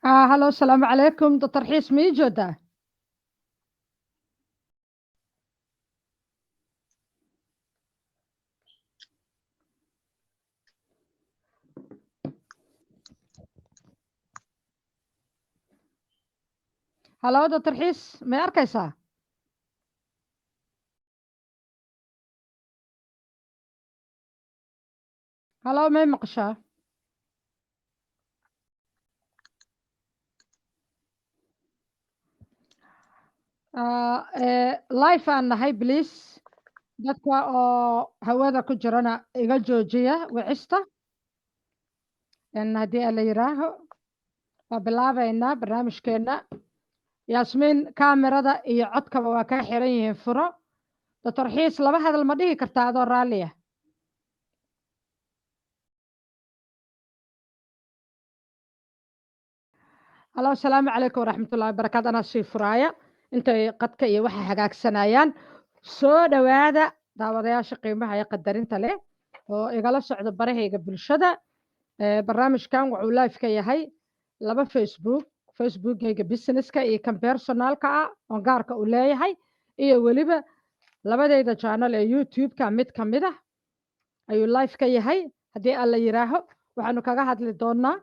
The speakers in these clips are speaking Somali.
هلو السلام عليكم دكتور حيس ميجودة. هلو دكتور حيس ما أركيسا. هلو ما مقشة. لايف أنا هاي بليس dadka oo hawada ku jirana iga joojiya wicista haddii la yiraaho waa bilaabaynaa barnaamijkeena. yaasmiin kaamirada iyo codkaba waa ka xiran yihiin furo. doctor xiis laba hadal ma dhihi kartaa adoo raalliya? halo asalaamu calaykum waraxmatullahi wabarakaatu. anaa sii furaaya intay qadka iyo waxa hagaagsanayaan. soo dhowaada daawadayaasha qiimaha iyo qadarinta leh oo igala socda barahayga bulshada. barnaamijkan wuxuu live ka yahay laba facebookgayga businesska iyo kan personalka ah oo gaarka u leeyahay, iyo weliba labadayda channel ee youtube-ka mid ka mid ah ayuu live ka yahay. haddii alla yiraaho waxaanu kaga hadli doonaa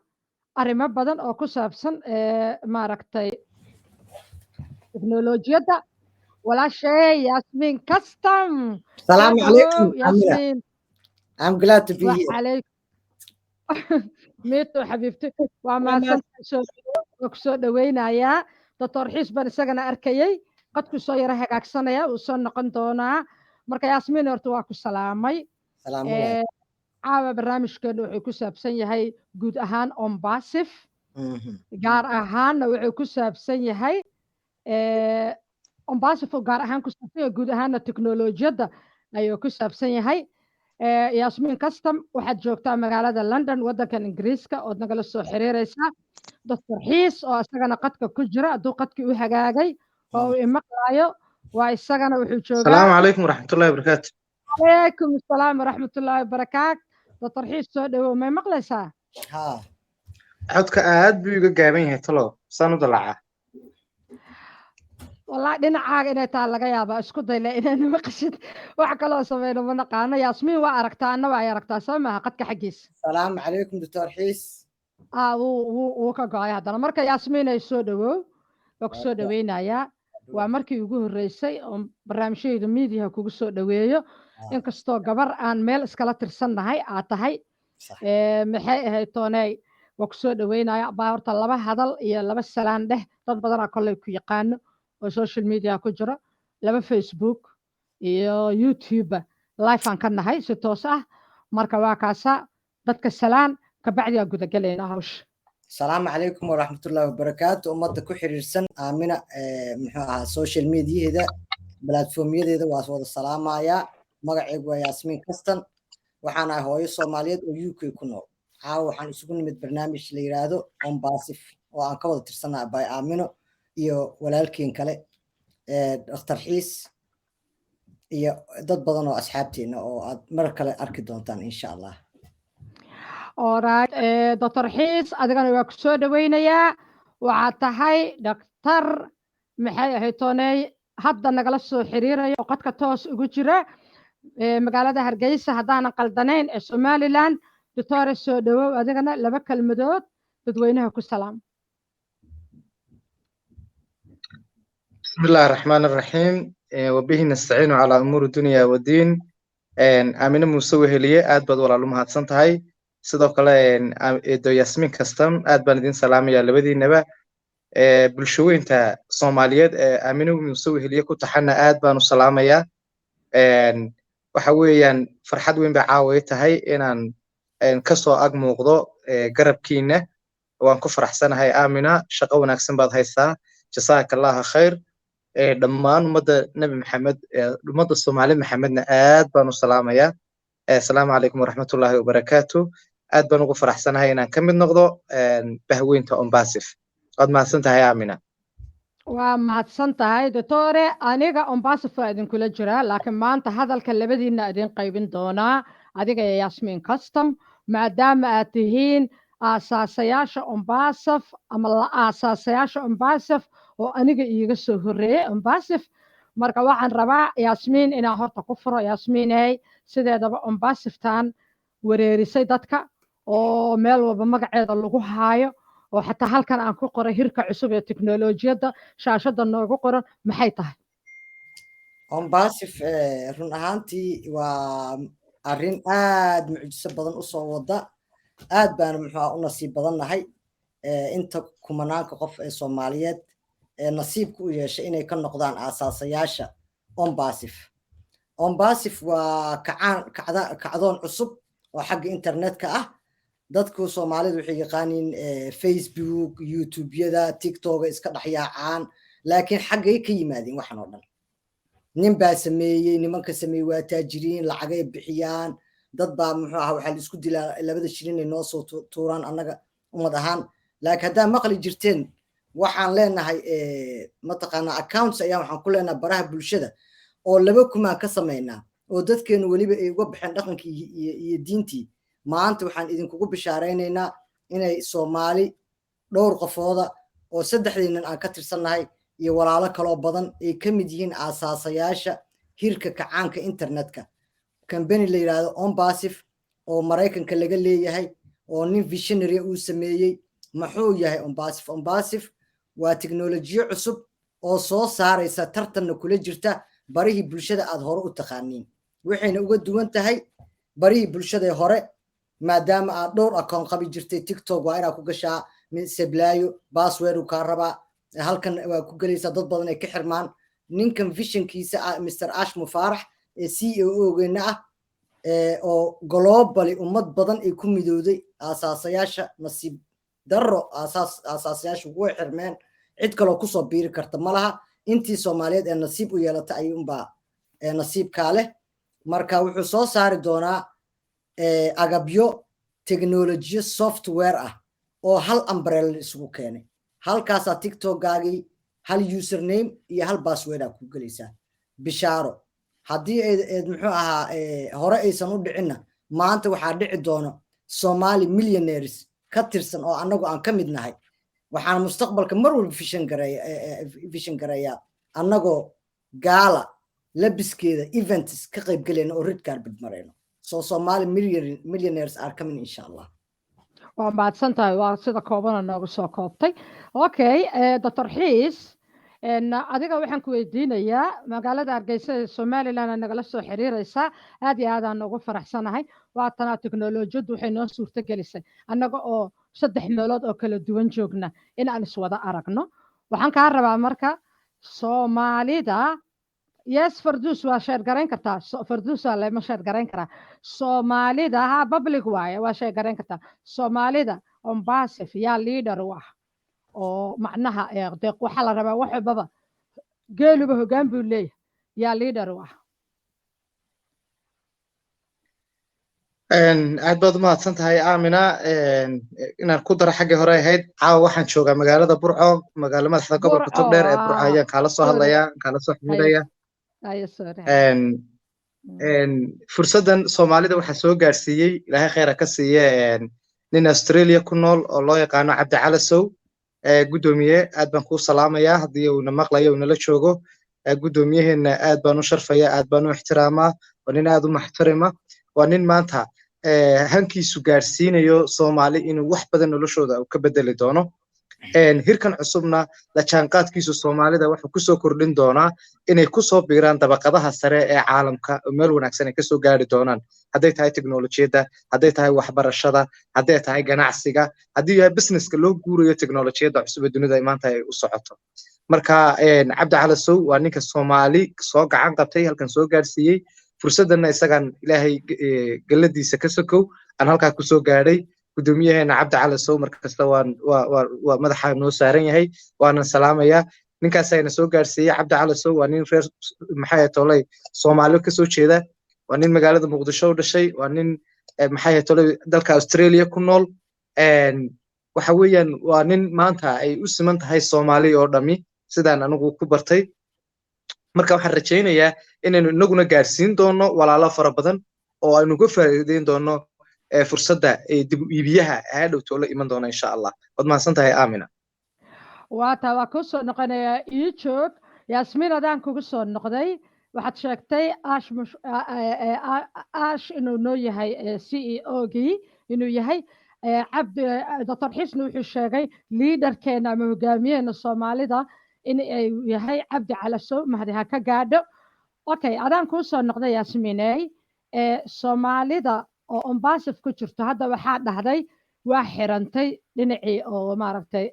arrimo badan oo ku saabsan maaragtay teknolojiyadda. walaashay yaasmiin custom. Salaamu calaykum yaasmiin. I'm glad to be here. وعليكم ميتو حبيبتي وما kusoo dhaweynayaa. doctor xiis baan isagana arkayay qadku soo yara hagaagsanaya uu soo noqon doonaa. marka yaasmiin horta waa ku salaamay. caawa barnaamijkeenu wuxuu ku saabsan yahay guud ahaan ombasif, gaar ahaanna wuxuu ku saabsan yahay ombasif oo gaar ahaan ku saabsan yahay guud ahaanna teknolojiyadda ayuu ku saabsan yahay. yaasmiin custom waxaad joogtaa magaalada london waddankan ingiriiska ood nagala soo xiriiraysaa. doctor xiis oo isagana qadka ku jira hadduu qadkii u hagaagay oo uu imaqlaayo waa isagana wuxuu joogaa. asalaamu calaykum waraxmatullahi wabarakaatu. calaykum asalaam waraxmatullaahi wabarakaatu. doctor xiis soo dhawow may maqlaysaa? codka aad buu iga gaaban yahay talow saan u dalaca. والله dhinacaaga inay tahay laga yaabaa isku dayle inaad maqashid wax kaloo sameyno ma naqaano. yaasmiin waa aragtaa anna waa ay aragtaa soo maaha qadka xaggiisa. salaamu calaykum doctor xiis. wuu ka go-ay haddana. marka yaasmiin ay soo dhawow waa ku soo dhaweynayaa. waa markii ugu horreysay oo barnaamijyada miidiyaha kugu soo dhaweeyo, inkastoo gabar aan meel iskala tirsannahay aad tahay. maxay ahayd tooney waa ku soo dhaweynaya baa horta laba hadal iyo laba salaan dheh. dad badanaa kolley ku yaqaano oo social media ku jiro. laba facebook iyo youtube live aan ka nahay si toos ah. marka waa kaasa dadka salaan kabacdi aan gudagelayna hawsha. salaamu calaykum waraxmatullaahi wabarakaatu. ummadda ku xiriirsan aamina muxuu ahaa social mediaheeda platformyadeeda waa wada salaamayaa. magacaygu waa yaasmiin custom, waxaan ahay hooyo soomaaliyeed oo uk ku nool. caawa waxaan isugu nimid barnaamij la yiraahdo ombasif oo aan ka wada tirsanahay by aamino iyo walaalkeen kale doctor xiis iyo dad badan oo asxaabteena oo aad mar kale arki doontaan insha allah. alright doctor xiis adigana waa ku soo dhaweynayaa. waxaad tahay dhaktar maxay ahayd tooney hadda nagala soo xiriiraya oo qadka toos ugu jira magaalada hargeysa haddaanan qaldanayn ee somaliland doctore soo dhawow adigana laba kelmadood dadweynaha ku salaam. بسم الله الرحمن الرحيم وبه نستعين على أمور الدنيا والدين آمنة موسوي هلية آد بد ولا لهم هاتسن تهاي sidoo kale eedo Yasmin Custom aad baan idin salaamayaa labadiinaba bulshooyinka Soomaaliyeed ee Aamino Muuse Heliye ku taxana aad baan u salaamayaa waxa weeyaan farxad weyn bay caaway tahay inaan ka soo ag muuqdo garabkiina waan ku faraxsanahay Aamina shaqo wanaagsan baad haysaa jazakallahu khayr dhammaan ummadda Nabi Maxamed ummadda Soomaali Maxamedna aad baan u salaamayaa assalaamu calaykum waraxmatullaahi wabarakaatuh aad baan ugu faraxsanahay inaan ka mid noqdo bahweynta Ombasif aad mahadsan tahay Aamina waa mahadsan tahay doctore aniga Ombasif waa idinkula jiraa laakiin maanta hadalka labadiina idin qaybin doonaa adiga iyo Yasmin Custom maadaama aad tihiin aasaasayaasha Ombasif ama la aasaasayaasha Ombasif oo aniga iiga soo horeeyay Ombasif marka waxaan rabaa Yasmin inaan horta ku furo Yasmin sideedaba Ombasiftan wareerisay dadka oo meel walba magaceeda lagu haayo oo xataa halkan aan ku qoray hirka cusub ee tiknoolajiyada shaashada noogu qoran maxay tahay Ombasif run ahaantii waa arrin aad mucjiso badan u soo wada aad baan muxuu u nasiib badannahay inta kumanaanka qof ee Soomaaliyeed ee nasiibku u yeeshay inay ka noqdaan aasaasayaasha Ombasif waa kacdoon cusub oo xagga internetka ah dadku Soomaalidu waxay yaqaaniin Facebook YouTube-yada TikTok iska dhaxyaacaan laakiin xaggay ka yimaadeen waxan oo dhan nin baa sameeyay nimanka sameeyay waa taajiriin lacag ay bixiyaan dad baa muxuu ahaa waxa la isku dilaa labada shilin ay noo soo tuuraan annaga ummad ahaan laakiin haddaa maqli jirteen waxaan leenahay mataqaanaa accounts ayaa waxaan ku leenahay baraha bulshada oo laba kumaan ka sameynaa oo dadkeenu weliba ay uga baxeen dhaqankii iyo diintii maanta waxaan idinkugu bishaaraynaynaa inay Soomaali dhowr qofooda oo saddexdeenan aan ka tirsannahay iyo walaalo kale oo badan ay ka mid yihiin aasaasayaasha hirka kacaanka internetka company la yiraahdo Ombasif oo Mareykanka laga leeyahay oo nin visionary uu sameeyay maxuu yahay Ombasif waa tiknoolajiyo cusub oo soo saaraysa tartanna kula jirta barihii bulshada aad hore u taqaaniin waxayna uga duwan tahay barihii bulshada hore maadaama aad dhowr account qabi jirtay TikTok waa inaad ku gashaa seblaayo password ka rabaa halkan waa ku galaysaa dad badan ay ka xirmaan ninkan visionkiisa Mr. Ash Mufaarax ee CEO-geena ah oo globally ummad badan ay ku midowday aasaasayaasha nasiib darro aasaasayaasha ugu xirmeen cid kale oo ku soo biiri karta malaha intii Soomaaliyeed ee nasiib u yeelatay ayuunbaa nasiibka leh marka wuxuu soo saari doonaa agabyo teknoolojiyo software ah oo hal umbrella isugu keenay halkaasaa TikTok-gaagii hal username iyo hal password aad ku galaysaa bishaaro haddii ayd muxuu ahaa hore aysan u dhicinna maanta waxaa dhici doono Somali millionaires ka tirsan oo annagu aan ka mid nahay waxaan mustaqbalka mar walba vision gareeyaa annagoo gaala labiskeeda events ka qayb galayna oo red carpet marayno so Somali millionaires are coming inshallah waa mahadsan tahay waa sida koobana noogu soo koobtay okay Dr. Xiis adiga waxaan ku weydiinayaa magaalada Hargeysa ee Somaliland nagala soo xiriiraysa aad iyo aad aan ugu faraxsanahay waa tan tiknoolajiyadu waxay noo suurta gelisay annaga oo saddex meelood oo kala duwan joogna in aan iswada aragno waxaan ka rabaa marka Soomaalida yes Fardus waa share garayn kartaa Fardus waa lama share garayn karaa Soomaalida ha public waaye waa share garayn kartaa Soomaalida Ombasif yaa leader wax oo macnaha deeq waxa la rabaa wax baba geeluba hoggaan buu leeyahay yaa leader wax aad baad u mahadsan tahay Aamina inaan ku daro xagga hore ahayd caawa waxaan joogaa magaalada Burco magaalo madaxda gobolka Togdheer ee Burco ayaan kala soo hadlayaa kala soo xiriiraya fursadan Soomaalida waxa soo gaarsiiyay Ilaahay khayr ka siiye nin Australia ku nool oo loo yaqaan Cabdi Cali Sow gudoomiye aad baan ku salaamayaa hadii uu na maqlayo uu nala joogo gudoomiyaheena aad baan u sharfayaa aad baan u ixtiraamaa waa nin aad u maxtarima waa nin maanta hankiisu gaarsiinayo Soomaali inuu wax badan noloshooda ka bedeli doono hirkan cusubna la jaanqaadkiisu Soomaalida wuxuu ku soo kordhin doonaa inay ku soo biiraan dabaqadaha sare ee caalamka meel wanaagsan ay ka soo gaari doonaan hadday tahay teknolojiyadda hadday tahay waxbarashada hadday tahay ganacsiga haddii yahay businesska loo guurayo teknolojiyadda cusub ee dunida maanta ay u socoto marka Cabdi Cali Sow waa ninka Soomaali soo gacan qabtay halkan soo gaarsiiyey fursadana isagan ilaahay galadiisa ka sokow aan halkaa ku soo gaadhay gudoomiyaheena Cabdi Cali Sow markasta waa madaxa noo saaran yahay waana salaamaya ninkaas ayna soo gaarsiiyay Cabdi Cali Sow waa nin reer maxay tolay Soomaali ka soo jeeda waa nin magaalada Muqdisho u dhashay waa nin maxay tolay dalka Australia ku nool waxa weeyaan waa nin maanta ay u siman tahay Soomaali oo dhami sidaan anigu ku bartay marka waxaan rajaynayaa inaynu inaguna gaarsiin doono walaalo fara badan oo aynu ka faa'iideyn doono fursadda dib u iibiyaha hadhowto la iman doona insha Allah wad mahadsan tahay Aamina waa ku soo noqonaya ii joog Yasmiin adaan kugu soo noqday waxaad sheegtay Ash inuu noo yahay CEO-gii inuu yahay Cabdi Dr. Xisni wuxuu sheegay leaderkeena ama hogaamiyeena Soomaalida in ay yahay Cabdi Cali Sow mahadiha ka gaadho okay adaan ku soo noqday Yasmiinay Soomaalida oo ambassador ku jirto hadda waxaa dhahday waa xirantay dhinacii oo maaragtay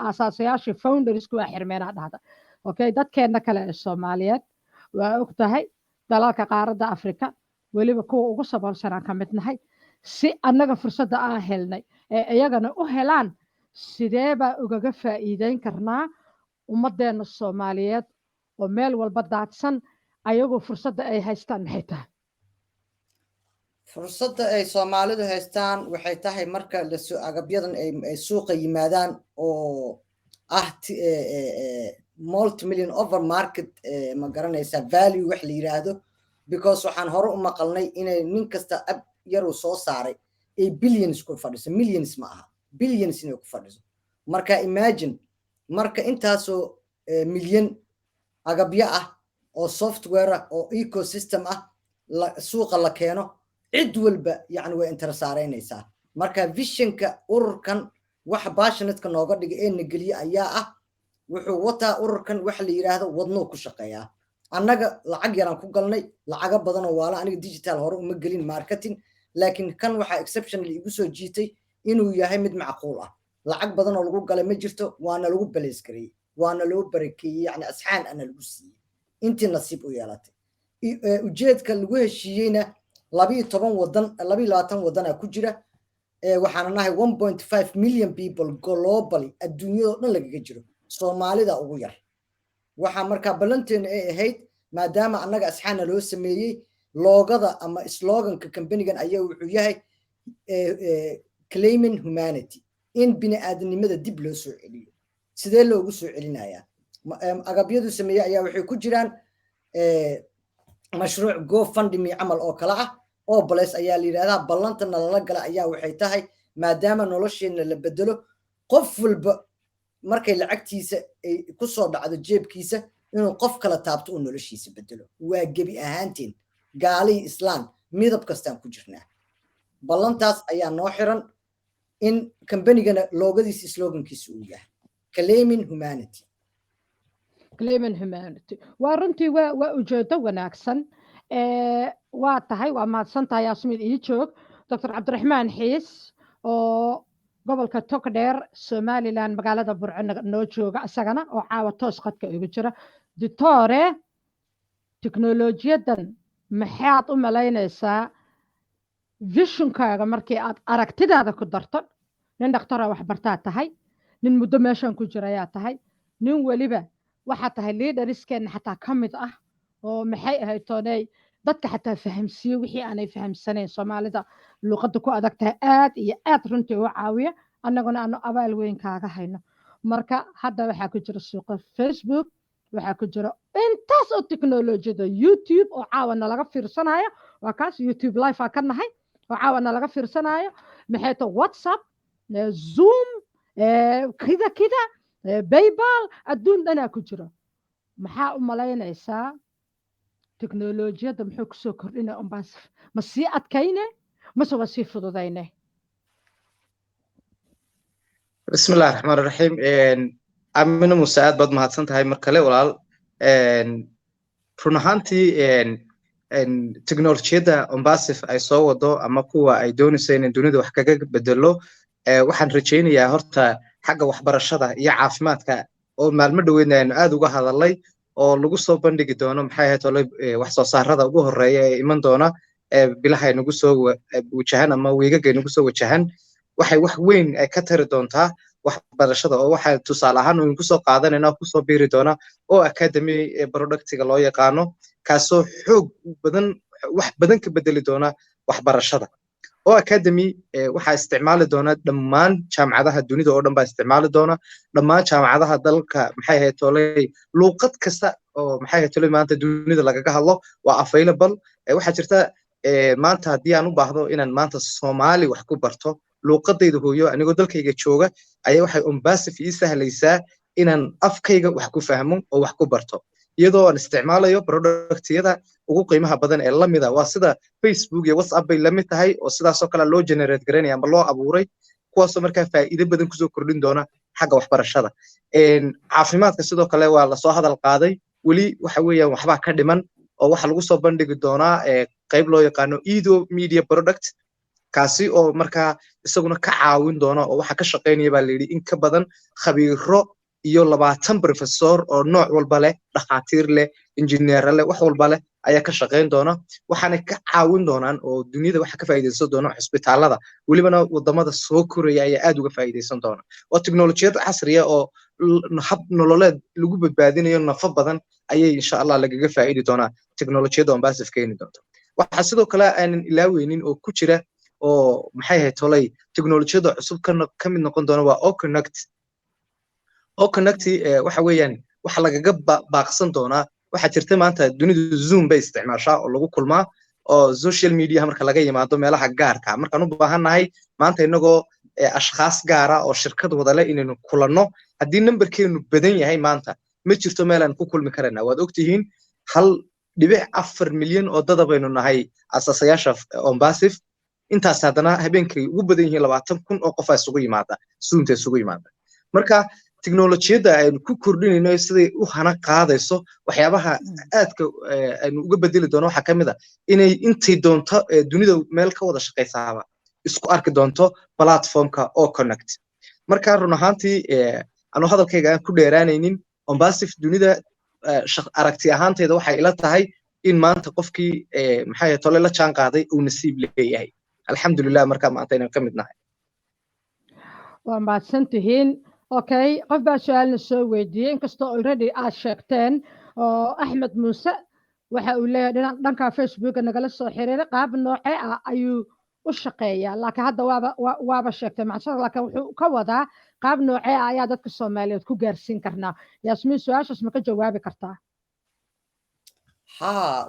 asaasayaashii founders waa xirmeena dhahda okay dadkeena kale ee Soomaaliyeed waa og tahay dalalka qaaradda Afrika weliba kuwa ugu saboolsanaan ka mid nahay si annaga fursadda aan helnay ee iyagana u helaan sidee baa ugaga faa'iideyn karnaa ummadeena Soomaaliyeed oo meel walba daadsan ayagoo fursadda ay haystaan maxay tahay fursadda ay Soomaalidu haystaan waxay tahay marka la soo agabyadan ay suuqa yimaadaan oo multi-million over market ma garanaysa value wax la yiraahdo because waxaan hore u maqalnay inay nin kasta ab yar uu soo saaray ay billions ku fadhiso millions ma aha billions inay ku fadhiso marka imagine marka intaasoo milyan agabyo ah oo software ah oo ecosystem ah suuqa la keeno cid walba yani way interesaaraynaysaa marka visionka ururkan wax passionate-ka nooga dhigay ee nageliye ayaa ah wuxuu wataa ururkan wax la yiraahdo wadno ku shaqeeyaa annaga lacag yaraan ku galnay lacaga badan oo waala aniga digital hore uma gelin marketing laakiin kan waxa exceptional igu soo jiitay inuu yahay mid macquul ah lacag badan oo lagu galay ma jirto waana lagu balees gareeyay waana loo barakeeyay yani asxaan ana lagu siiyay intii nasiib u yeelatay ujeedka lagu heshiiyeyna 12 wadan ku jira waxaan nahay 1.5 million people globally adduunyada dhan lagaga jiro Soomaalida ugu yar waxa marka balanteena ay ahayd maadaama annaga asxaana loo sameeyay loogada ama sloganka company-gan ayaa wuxuu yahay claiming humanity in bini'aadanimada dib loo soo celiyo sidee loogu soo celinayaa agabyadu sameeyay ayaa waxay ku jiraan mashruuc GoFundMe camal oo kala ah oo balees ayaa la yiraahdaa ballantana lala gala ayaa waxay tahay maadaama nolosheena la bedelo qof walba markay lacagtiisa ay ku soo dhacdo jeebkiisa inuu qof kala taabto oo noloshiisa bedelo waa gebi ahaanteen gaalii islaan midab kastaan ku jirnaa ballantaas ayaa noo xiran in company-gana loogadiisa slogankiisa uu yahay claiming humanity waa runtii waa ujeedo wanaagsan waa tahay waa mahadsantahay Yasmiin ii joog Dr. Cabdiraxmaan Xiis oo gobolka Togdheer Somaliland magaalada Burco noo jooga asagana oo caawa toos qadka ugu jira ditore teknolojiyadan maxaad u malaynaysaa visionkaaga markii aad aragtidaada ku darto nin dhakhtar wax bartaa tahay nin muddo meeshan ku jira ayaa tahay nin waliba waxa tahay leaderskeena xataa ka mid ah oo maxay ahayd toonay dadka xataa fahamsiyo wixii aanay fahamsanayn Soomaalida luqadda ku adag tahay aad iyo aad runtii u caawiya annaguna aanu abaal weyn kaaga hayno marka hadda waxaa ku jira suuqa Facebook waxaa ku jira intaas oo teknolojiyada YouTube oo caawana laga fiirsanayo waa kaas YouTube live ka nahay oo caawana laga fiirsanayo maxay tahay WhatsApp Zoom kida PayPal adduun dhanaa ku jira maxaa u malaynaysaa teknolojiyadda muxuu kusoo kordhina Umbasif ma sii adkayne mase waa sii fududayne بسم الله الرحمن الرحيم أمين موسى aad baad mahadsan tahay mar kale walaal run ahaantii teknolojiyadda Umbasif ay soo wado ama kuwa ay doonayso in dunida wax kaga bedelo waxaan rajaynayaa horta xagga waxbarashada iyo caafimaadka oo maalmo dhaweydna aynu aad uga hadalay oo lagu soo bandhigi doono maxay ahayd wax soo saarada ugu horeeya ee iman doona bilaha nagu soo wajahan ama weegaga nagu soo wajahan waxay wax weyn ay ka tari doontaa waxbarashada oo waxa tusaale ahaan uu ku soo qaadanayna ku soo biiri doona oo academy productiga loo yaqaano kaasoo xoog badan wax badan ka bedeli doona waxbarashada oo academy waxa isticmaali doona dhammaan jaamacadaha dunida oo dhan baa isticmaali doona dhammaan jaamacadaha dalka maxay ahayd tolay luqad kasta oo maxay ahayd tolay maanta dunida lagaga hadlo waa available waxa jirta maanta haddii aan u baahdo inaan maanta Soomaali wax ku barto luqadayda hooyo anigoo dalkayga jooga ayaa waxay Umbasif ii sahlaysaa inaan afkayga wax ku fahmo oo wax ku barto iyadoo aan isticmaalayo productyada ugu qiimaha badan ee la mida waa sida Facebook iyo WhatsApp bay la mid tahay oo sidaas oo kale loo generate gareynaya ama loo abuuray kuwaasoo markaa faa'iido badan kusoo kordhin doona xagga waxbarashada caafimaadka sidoo kale waa la soo hadal qaaday weli waxa weeyaan waxba ka dhiman oo waxa lagu soo bandhigi doonaa qayb loo yaqaano Edo Media Product kaasi oo markaa isaguna ka caawin doona oo waxa ka shaqeynaya baa leeyahay in ka badan khabiiro iyo 20 professor oo nooc walba leh dhaqaatiir leh engineer leh wax walba leh ayaa ka shaqeyn doona waxaana ka caawin doonaan oo dunida waxa ka faa'iideysan doona isbitaalada walibana wadamada soo koraya ayaa aad uga faa'iideysan doona oo teknolojiyad casriya oo hab nololeed lagu badbaadinayo nafo badan ayay insha Allah lagaga faa'iidi doona teknolojiyadda Umbasif keeni doonta waxa sidoo kale aan ilaaweynin oo ku jira oo maxay ahayd tolay teknolojiyadda cusub ka mid noqon doona waa OConnect waxa weeyaan waxa lagaga baaqsan doonaa waxa jirta maanta dunidu Zoom bay isticmaashaa oo lagu kulmaa oo social media marka laga yimaado meelaha gaarka markaan u baahanahay maanta inagoo ashkhas gaara oo shirkad wada leh inaynu kulanno haddii numberkeenu badan yahay maanta ma jirto meel aan ku kulmi karana waad ogtihiin 1.4 milyan oo dad baynu nahay asaasayaasha Umbasif intaas haddana habeenkii ugu badan yihiin 20,000 oo qof isugu yimaada Zoomta isugu yimaada marka teknolojiyadda aynu ku kordhinayno sidii u hana qaadayso waxyaabaha aadka aynu uga bedeli doono waxa kamid ah inay intay doonto dunida meel ka wada shaqeysaaba isku arki doonto platformka OConnect marka run ahaantii anu hadalkayga aan ku dheeraanaynin Umbasif dunida aragti ahaanteeda waxay ila tahay in maanta qofkii maxay tole la jaan qaaday uu nasiib leeyahay alxamdulillah marka maanta inaan ka mid nahay waa mahadsantihiin okay qof baa su'aalna soo weydiiyey inkastoo already aad sheegteen oo Axmed Muuse waxa uu leeyahay dhanka Facebook nagala soo xiriiray qaab noocee ah ayuu u shaqeeyaa laakiin hadda waaba sheegtay macnaheedu laakiin wuxuu ka wadaa qaab noocee ah ayaa dadka Soomaaliyeed ku gaarsiin karnaa Yasmin su'aashaas ma ka jawaabi kartaa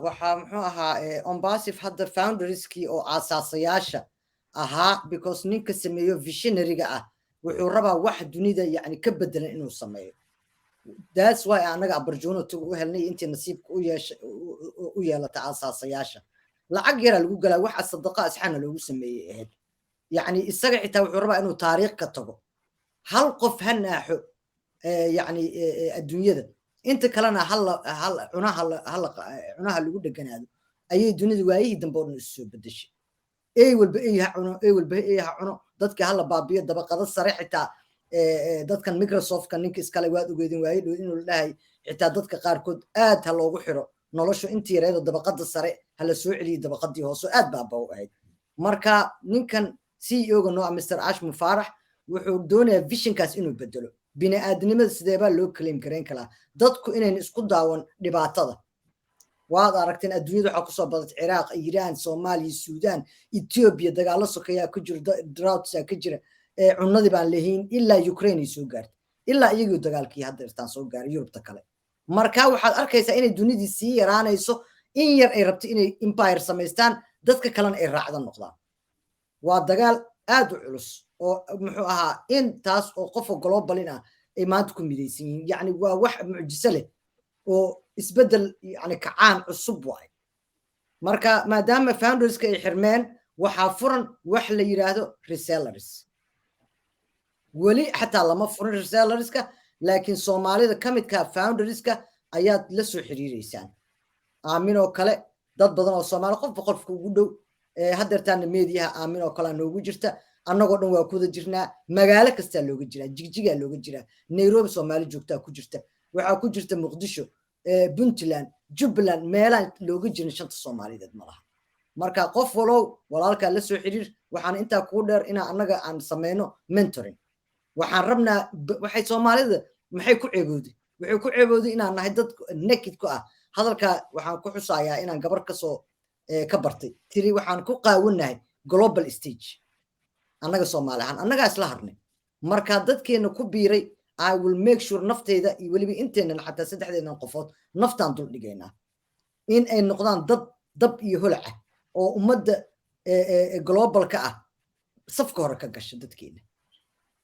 waxa muxuu ahaa Umbasif hadda founderskii oo asaasayaasha ahaa because ninka sameeyo visionary-ga ah wuxuu rabaa wax dunida yani ka bedelan inuu sameeyo that's why anaga opportunity u helnay intii nasiibka u yeelata asaasayaasha lacag yar lagu galaa wax sadaqa asxana loogu sameeyay ahayd yani isaga xitaa wuxuu rabaa inuu taariikh ka tago hal qof hanaaxo yani adduunyada inta kalena cunaha lagu dheganaado ayay dunida waayihii dambe oo soo bedeshay walba ha cuno dadka hala baabiyo dabaqada sare xitaa dadkan Microsoft kan ninka iskale waad ogeedin waayay dhow inuu dhahay xitaa dadka qaarkood aad ha loogu xiro noloshu intii yareedo dabaqada sare hala soo celiyo dabaqadii hoose aad baa baa u ahayd marka ninkan CEO-ga noo Mr. Ashmu Farax wuxuu doonayaa visionkaas inuu bedelo bini'aadanimada sidee baa loo claim gareyn karaa dadku inayna isku daawan dhibaatada waad aragteen adduunyada waxa ku soo badatay Ciraaq Iiraan Soomaaliya Suudaan Ethiopia dagaalo sokeeya ku jira droughts ka jira cunadii baan leeyahay ilaa Ukraine soo gaartay ilaa iyagu dagaalkii hadda irtaan soo gaaray Yurubta kale marka waxaad arkaysaa inay dunidii sii yaraanayso in yar ay rabto inay empire samaystaan dadka kalena ay raacdan noqdaan waa dagaal aad u culus oo muxuu ahaa intaas oo qof global ah ay maanta ku midaysan yihiin yani waa wax mucjiso leh oo isbeddel yani kacaan cusub waay marka maadaama founderska ay xirmeen waxaa furan wax la yidhaahdo resellers weli xataa lama furin resellerska laakiin soomaalida ka midka founderska ayaad la soo xiriireysaan aamin oo kale dad badan oo soomaali qofba qofka ugu dhow haddeertaana meediyaha aamin oo kale noogu jirta annagoo dhan waa kuwada jirnaa magaalo kastaa looga jiraa jigjigaa looga jiraa nairobi soomaali joogtaa ku jirta waxaa ku jirta muqdisho puntland jubbaland meelaan looga jirin shanta soomaaliyeed malaha marka qof walow walaalkaa la soo xiriir waxaan intaa kuu dheer inaa annaga aan sameyno mentoring waxaan rabnaa waxay soomaalida maxay ku ceebooday waxay ku ceebooday inaan nahay dad naked ku ah hadalkaa waxaan ku xusayaa inaan gabar kasoo ka bartay tiri waxaan ku qaawanahay global stage annaga soomaali ahaan annagaa isla harnay marka dadkeena ku biiray I will make sure nafteyda iyo weliba inteenan xataa saddexdeenan qofood naftaan dul dhigaynaa in ay noqdaan dab iyo holac ah oo ummadda globalka ah safka hore ka gasha dadkeena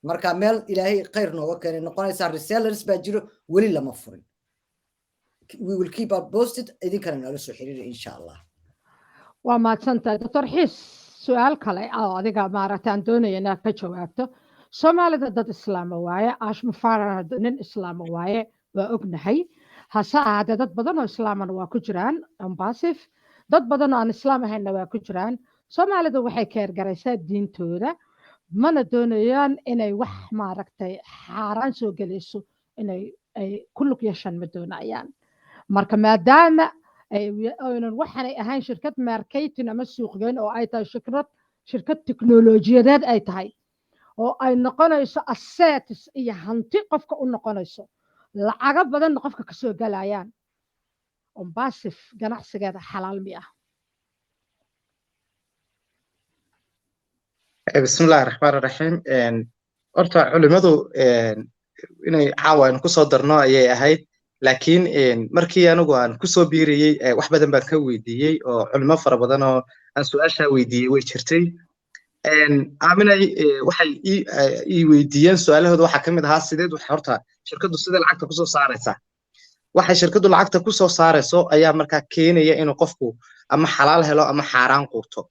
marka meel ilaahay khayr nooga keenay noqonaysaa resellers baa jiro weli lama furin we will keep up posted idinkana nala soo xiriira insha allah waa mahadsantahay doctor xiis su-aal kale oo adiga maaragta aan doonaya inaad ka jawaabto soomaalida dad islaama waaye aash mufaarana nin islaama waaye waa ognahay hase ahaatee dad badan oo islaamana waa ku jiraan ambasif dad badan oo aan islaam ahaynna waa ku jiraan soomaalida waxay keergaraysaa diintooda mana doonayaan inay wax maaragtay xaaraan soo gelayso inay ay ku lug yeeshaan ma doonayaan marka maadaama aynan waxaanay ahayn shirkad marketing ama suuqgeyn oo ay tahay shirkad teknolojiyadeed ay tahay oo ay noqonayso assets iyo hanti qofka u noqonayso lacaga badanna qofka kasoo galayaan ombasif ganacsigeeda xalaal mi ah bismillahi raxmaan raxiim horta culimadu inay caawa aan kusoo darno ayay ahayd laakiin markii anigu aan kusoo biiriyey wax badan baan ka weydiiyey oo culimo fara badan oo aan su-aashaa weydiiyey way jirtay aaminay waxay ii weydiiyeen su-aalahooda waxaa ka mid ahaa sideed horta shirkaddu sidee lacagta kusoo saaraysaa waxay shirkaddu lacagta kusoo saarayso ayaa markaa keenaya inuu qofku ama xalaal helo ama xaaraan quuto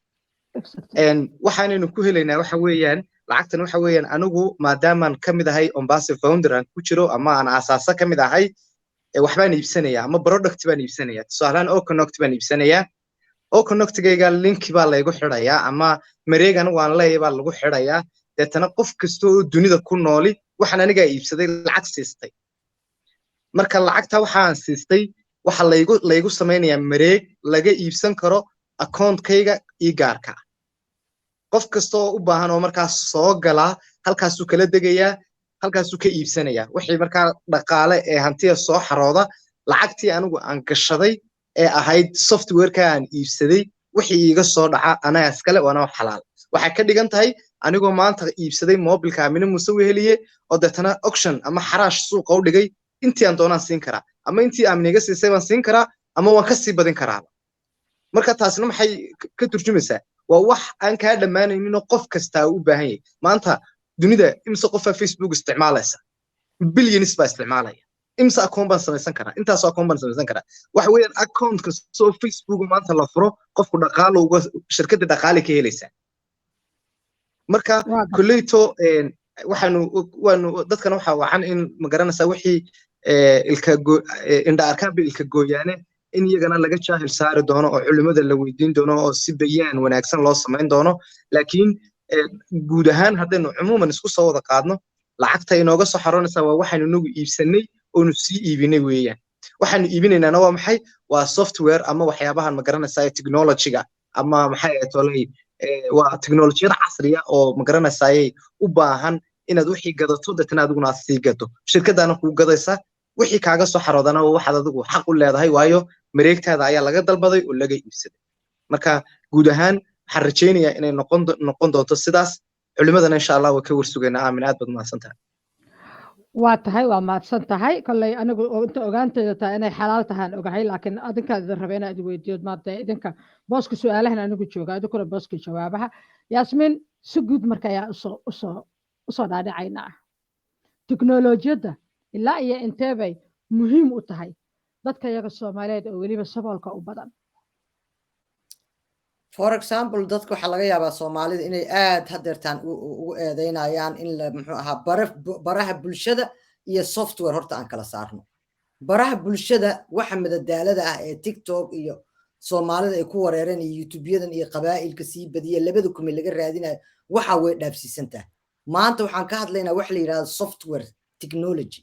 waxaanaynu ku helaynaa waxa weeyaan lacagtan waxa weeyaan anigu maadaamaan ka mid ahay ombasi founder aan ku jiro ama aan aasaaso ka mid ahay waxbaan iibsanayaa ama product baan iibsanayaa tusaalehaan oconoct baan iibsanayaa oconoctigayga linki baa laygu xidhayaa ama mareeg anigu aan leeyahay baa lagu xidhayaa deetana qof kasta oo dunida ku nooli waxaan anigaa iibsaday lacag siistay marka lacagta waxaan siistay waxa laygu samaynayaa mareeg laga iibsan karo akoonkayga ii gaarka qof kasta oo u baahan oo markaas soo galaa halkaasuu kala degayaa halkaasuu ka iibsanayaa wixii markaa dhaqaale ee hantiya soo xarooda lacagtii anigu aan gashaday ee ahayd softwareka aan iibsaday wixii iiga soo dhaca anaga iskale waana xalaal waxay ka dhigan tahay anigoo maanta iibsaday mobilka Aamina Muuse Weheliye oo deetana auction ama xaraash suuqa u dhigay intii aan doonaan siin karaa ama intii Aaminiga siisay baan siin karaa ama waan ka sii badin karaa marka taasna maxay ka turjumaysaa waa wax aan ka dhamaanaynin oo qof kasta u baahan yahay maanta dunida imsa qof Facebook isticmaalaysa billions baa isticmaalaya imsa account baan samaysan karaa intaas account baan samaysan karaa waxa weeyaan account kasta oo Facebook maanta la furo qofku dhaqaale uga shirkadda dhaqaale ka helaysa marka kulleeto waanu dadkan waxa wacan in magaranaysa wixii indha arkaan ilka gooyaane in iyagana laga jaahil saari doono oo culimada la weydiin doono oo si bayaan wanaagsan loo samayn doono laakiin guud ahaan haddaynu cumuuman isku soo wada qaadno lacagta inooga soo xaroonaysaa waa waxaynu inagu iibsanay oonu sii iibinay weeyaan waxaanu iibinaynaana waa maxay waa software ama waxyaabahan magaranaysaa technologyga ama maxay tolay waa teknolojiyada casriya oo magaranaysaa u baahan inaad wixii gadato dadna adiguna aad sii gado shirkadana kuu gadaysa wixii kaaga soo xaroodana waxaad adigu xaq u leedahay waayo mareegtaada ayaa laga dalbaday oo laga iibsaday marka guud ahaan waxaan rajaynayaa inay noqon doonto sidaas culimadana insha allah waa ka warsugaynaa aamin aad baad mahadsan tahay waa tahay waa mahadsan tahay kolley anigu inta ogaanteeda tahay inay xalaal tahaan ogahay laakiin adinkaad idin raba inaad weydiiyo maanta idinka booska su-aalahan anigu jooga idinkuna booska jawaabaha yaasmiin si guud marka ayaa usoo dhaadhicaynaa teknolojiyadda ilaa iyo intee bay muhiim u tahay dadka iyaga Soomaaliyeed oo weliba saboolka u badan for example dadka waxa laga yaabaa Soomaalida inay aad hadeertaan ugu eedeynayaan in la muxuu ahaa baraha bulshada iyo software horta aan kala saarno baraha bulshada waxa madadaalada ah ee TikTok iyo Soomaalida ay ku wareereen iyo YouTube-yadan iyo qabaa'ilka sii badiya labada kuma laga raadinayo waxa way dhaafsiisantaa maanta waxaan ka hadlaynaa wax la yiraahdo software technology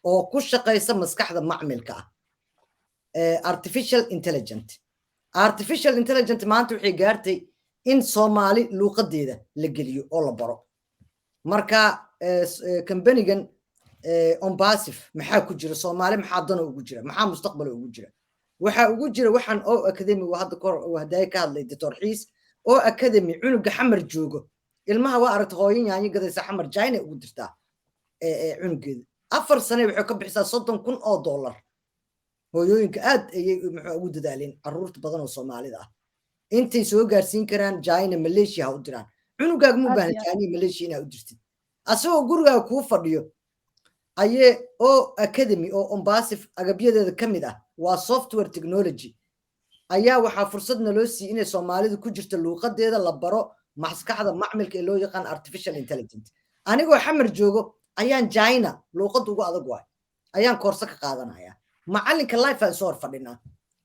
oo ku shaqeysa maskaxda macmilka ah artificial intelligence maanta waxay gaartay in Soomaali luuqadeeda la geliyo oo la baro marka company-gan Ombasif maxaa ku jira Soomaali maxaa dan ugu jira maxaa mustaqbal ugu jira waxa ugu jira waxaan oo academy oo hadda kor wahday ka hadlay Dr. Xiis oo academy cunuga xamar joogo ilmaha waa aragtay hooyin yaanyo gadaysa xamar China ugu dirtaa cunugeeda 4 sano waxay ka bixisaa $30,000 hooyooyinka aad ayay ugu dadaaleen caruurta badan oo Soomaalida ah intay soo gaarsiin karaan China Malaysia u diraan cunugaaga mu baahan China Malaysia inaa u dirtid asagoo gurigaaga kuu fadhiyo ayee oo academy oo Ombasif agabyadeeda kamid ah waa software technology ayaa waxaa fursadna loo siiyay inay Soomaalidu ku jirto luuqadeeda la baro maskaxda macmilka ee loo yaqaan artificial intelligence anigoo xamar joogo ayaan China luuqad ugu adag waay ayaan koorso ka qaadanaya macalinka live aan soo fadhinaa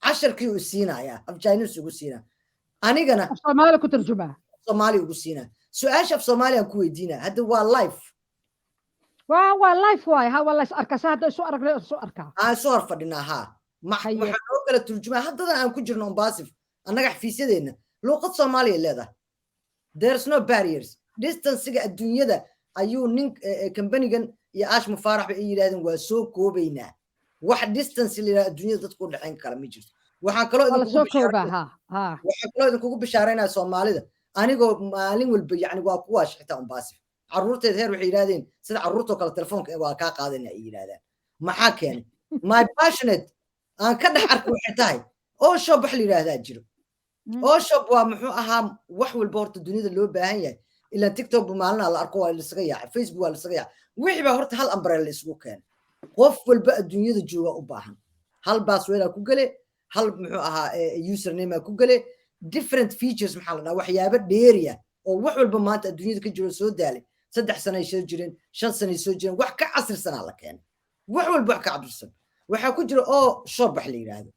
casharkii uu siinaya af Chinese ugu siinaa anigana Soomaali ku tarjumaa Soomaali ugu siinaa su'aasha af Soomaali aan ku weydiinaa hadda waa live waa live waay ha wala is arkaa hadda isu aragnay isu arkaa soo fadhinaa ha waxaan oo kala turjumaa haddana aan ku jirno Ombasif annaga xafiisyadeena luuqad Soomaali leedahay there's no barriers distance-ga adduunyada ayuu nin company-gan iyo Ash Mufaarax ay yiraahdeen waa soo koobaynaa wax distance la adduunyada dadku u dhaxayn kala ma jirto waxaan kaloo idinku bishaaraynaa Soomaalida anigoo maalin walba yani waa kuwa shaqta Ombasif caruurteed heer waxay yiraahdeen sida caruurta kale telefoonka waa ka qaadanay ay yiraahdaan maxaa keenay my passionate aan ka dhax arko waxay tahay oo shop wax la yiraahdaa jiro oo shop waa muxuu ahaa wax walba horta dunida loo baahan yahay ila TikTok maalna la arko waa la isaga yaacay Facebook waa la isaga yaacay wixii ba horta hal umbrella isugu keen qof walba adduunyada jooga u baahan hal password ku gale hal muxuu ahaa username ku gale different features maxaa la dhahaa waxyaabo dheeriya oo wax walba maanta adduunyada ka jiro soo daalay 3 sano ay soo jireen 5 sano ay soo jireen wax ka casrisan la keenay wax walba wax ka casrisan waxa ku jira oo shop wax la yiraahdo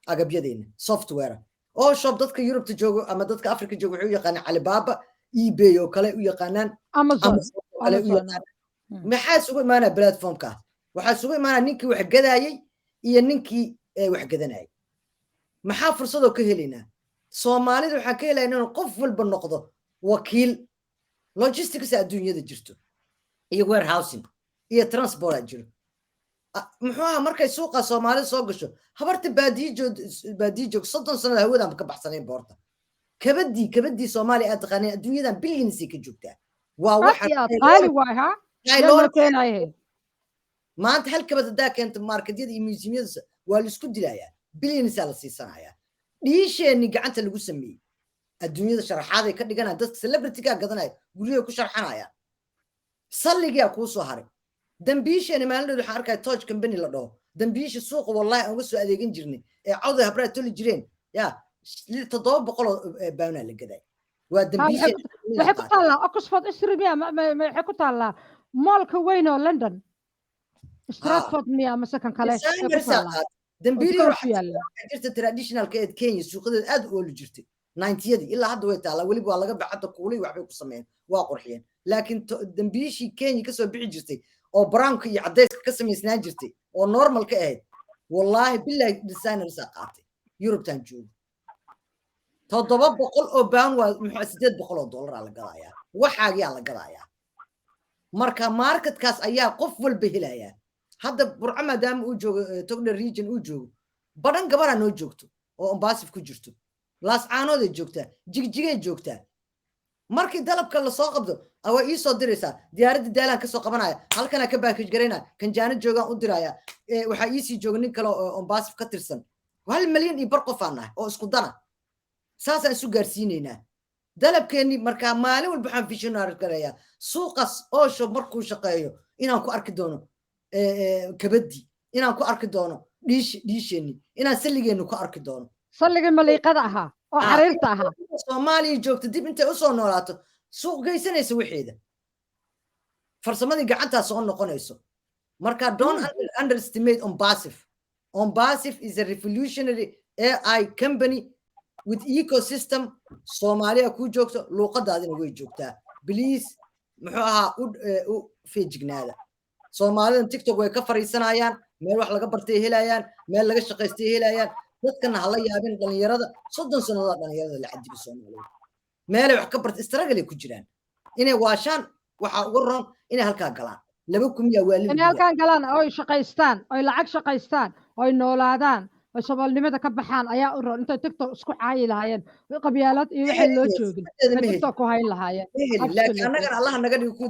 agabyadeena software oo shop dadka Europe joogo ama dadka Afrika joogo wuxuu yaqaan Alibaba eBay oo kale u yaqaanaan Amazon kale u yaqaan maxaa sugu imaana platformka waxaa sugu imaana ninkii wax gadaayay iyo ninkii wax gadanayay maxaa fursad oo ka helinaa Soomaalida waxa ka helaynaa in qof walba noqdo wakiil logistics adduunyada jirto iyo warehousing iyo transport jiro muxuu ahaa markay suuqa Soomaalida soo gasho habarta baadiyo 30 sano hawada ka baxsaneen boorta kabadii Soomaali aad taqaanay adduunyadan billions ka joogtaa waa waxa qaali waay ha loo keenayo maanta hal kabad hadaa keento marketyada iyo museumyada waa la isku dilayaa billions la siisanaya dhiisheeni gacanta lagu sameeyay adduunyada sharaxaad ay ka dhiganayaan dadka celebrity-ga gadanaya guriga ku sharxanaya salliga ku soo haray dambiisheeni maalin waxaan arkay Touch company la dhaho dambiisha suuqa wallahi aan uga soo adeegan jirnay ee cawda habraa toli jireen ya 700 baana la gaday waa dambiisha waxa ku taala Oxford Street ma ku taala mallka weyn oo London Stratford miya masakan kale dambiili waxaa jirta traditional ka ee Kenya suuqadeed aad u wali jirtay 90yadii ilaa hadda way taala waliba waa laga baxada kuulay waxbay ku sameeyeen waa qurxiyeen laakiin dambiishii Kenya ka soo bixi jirtay oo brownka iyo cadayska ka sameysnaan jirtay oo normal ka ahayd wallahi billahi designers qaatay Europe tan joogo 700 oo pound waa $800 la gadayaa waxaagiya la gadayaa marka marketkaas ayaa qof walba helaya hadda burca maadaama uu joogo Togdheer region uu joogo badan gabara noo joogto oo Ombasif ku jirto laas caanood ay joogtaa jigjigay joogtaa markii dalabka la soo qabdo awa ii soo diraysaa diyaaradda daalan ka soo qabanaya halkana ka package gareena kan jaana joogan u diraya waxa ii sii jooga nin kale oo Ombasif ka tirsan 1 milyan iyo bar qof aan nahay oo isku dana saas aan isu gaarsiinaynaa dalabkeeni marka maalin walba waxaan visionary gareeyaa suuqas oo markuu shaqeeyo inaan ku arki doono kabadi inaan ku arki doono dhiisheenni inaan salligeennu ku arki doono salligii maliiqada ahaa oo xariirta ahaa soomaaliya joogta dib intay u soo noolaato suuq geysanaysa waxeeda farsamadii gacantaa soo noqonayso marka don't underestimate Ombasif is a revolutionary AI company with ecosystem Soomaaliya ku joogto luuqadaadina way joogtaa please muxuu ahaa u feejignaada Soomaalida TikTok way ka fariisanayaan meel wax laga bartay helayaan meel laga shaqaystay helayaan dadkana hala yaabin dhalinyarada 30 sanadood dhalinyarada la cadibi Soomaaliya meel wax ka bartay struggle ku jiraan inay waashaan waxa ugu roon inay halka galaan laba kumiya waalid inay halkaan galaan oo shaqaystaan oo lacag shaqaystaan oo noolaadaan oo Soomaalnimada ka baxaan ayaa u roon inta TikTok isku caayi lahaayeen qabyaalad iyo waxa loo joogin TikTok ku hayn lahaayeen laakiin anaga Allah naga dhigo ku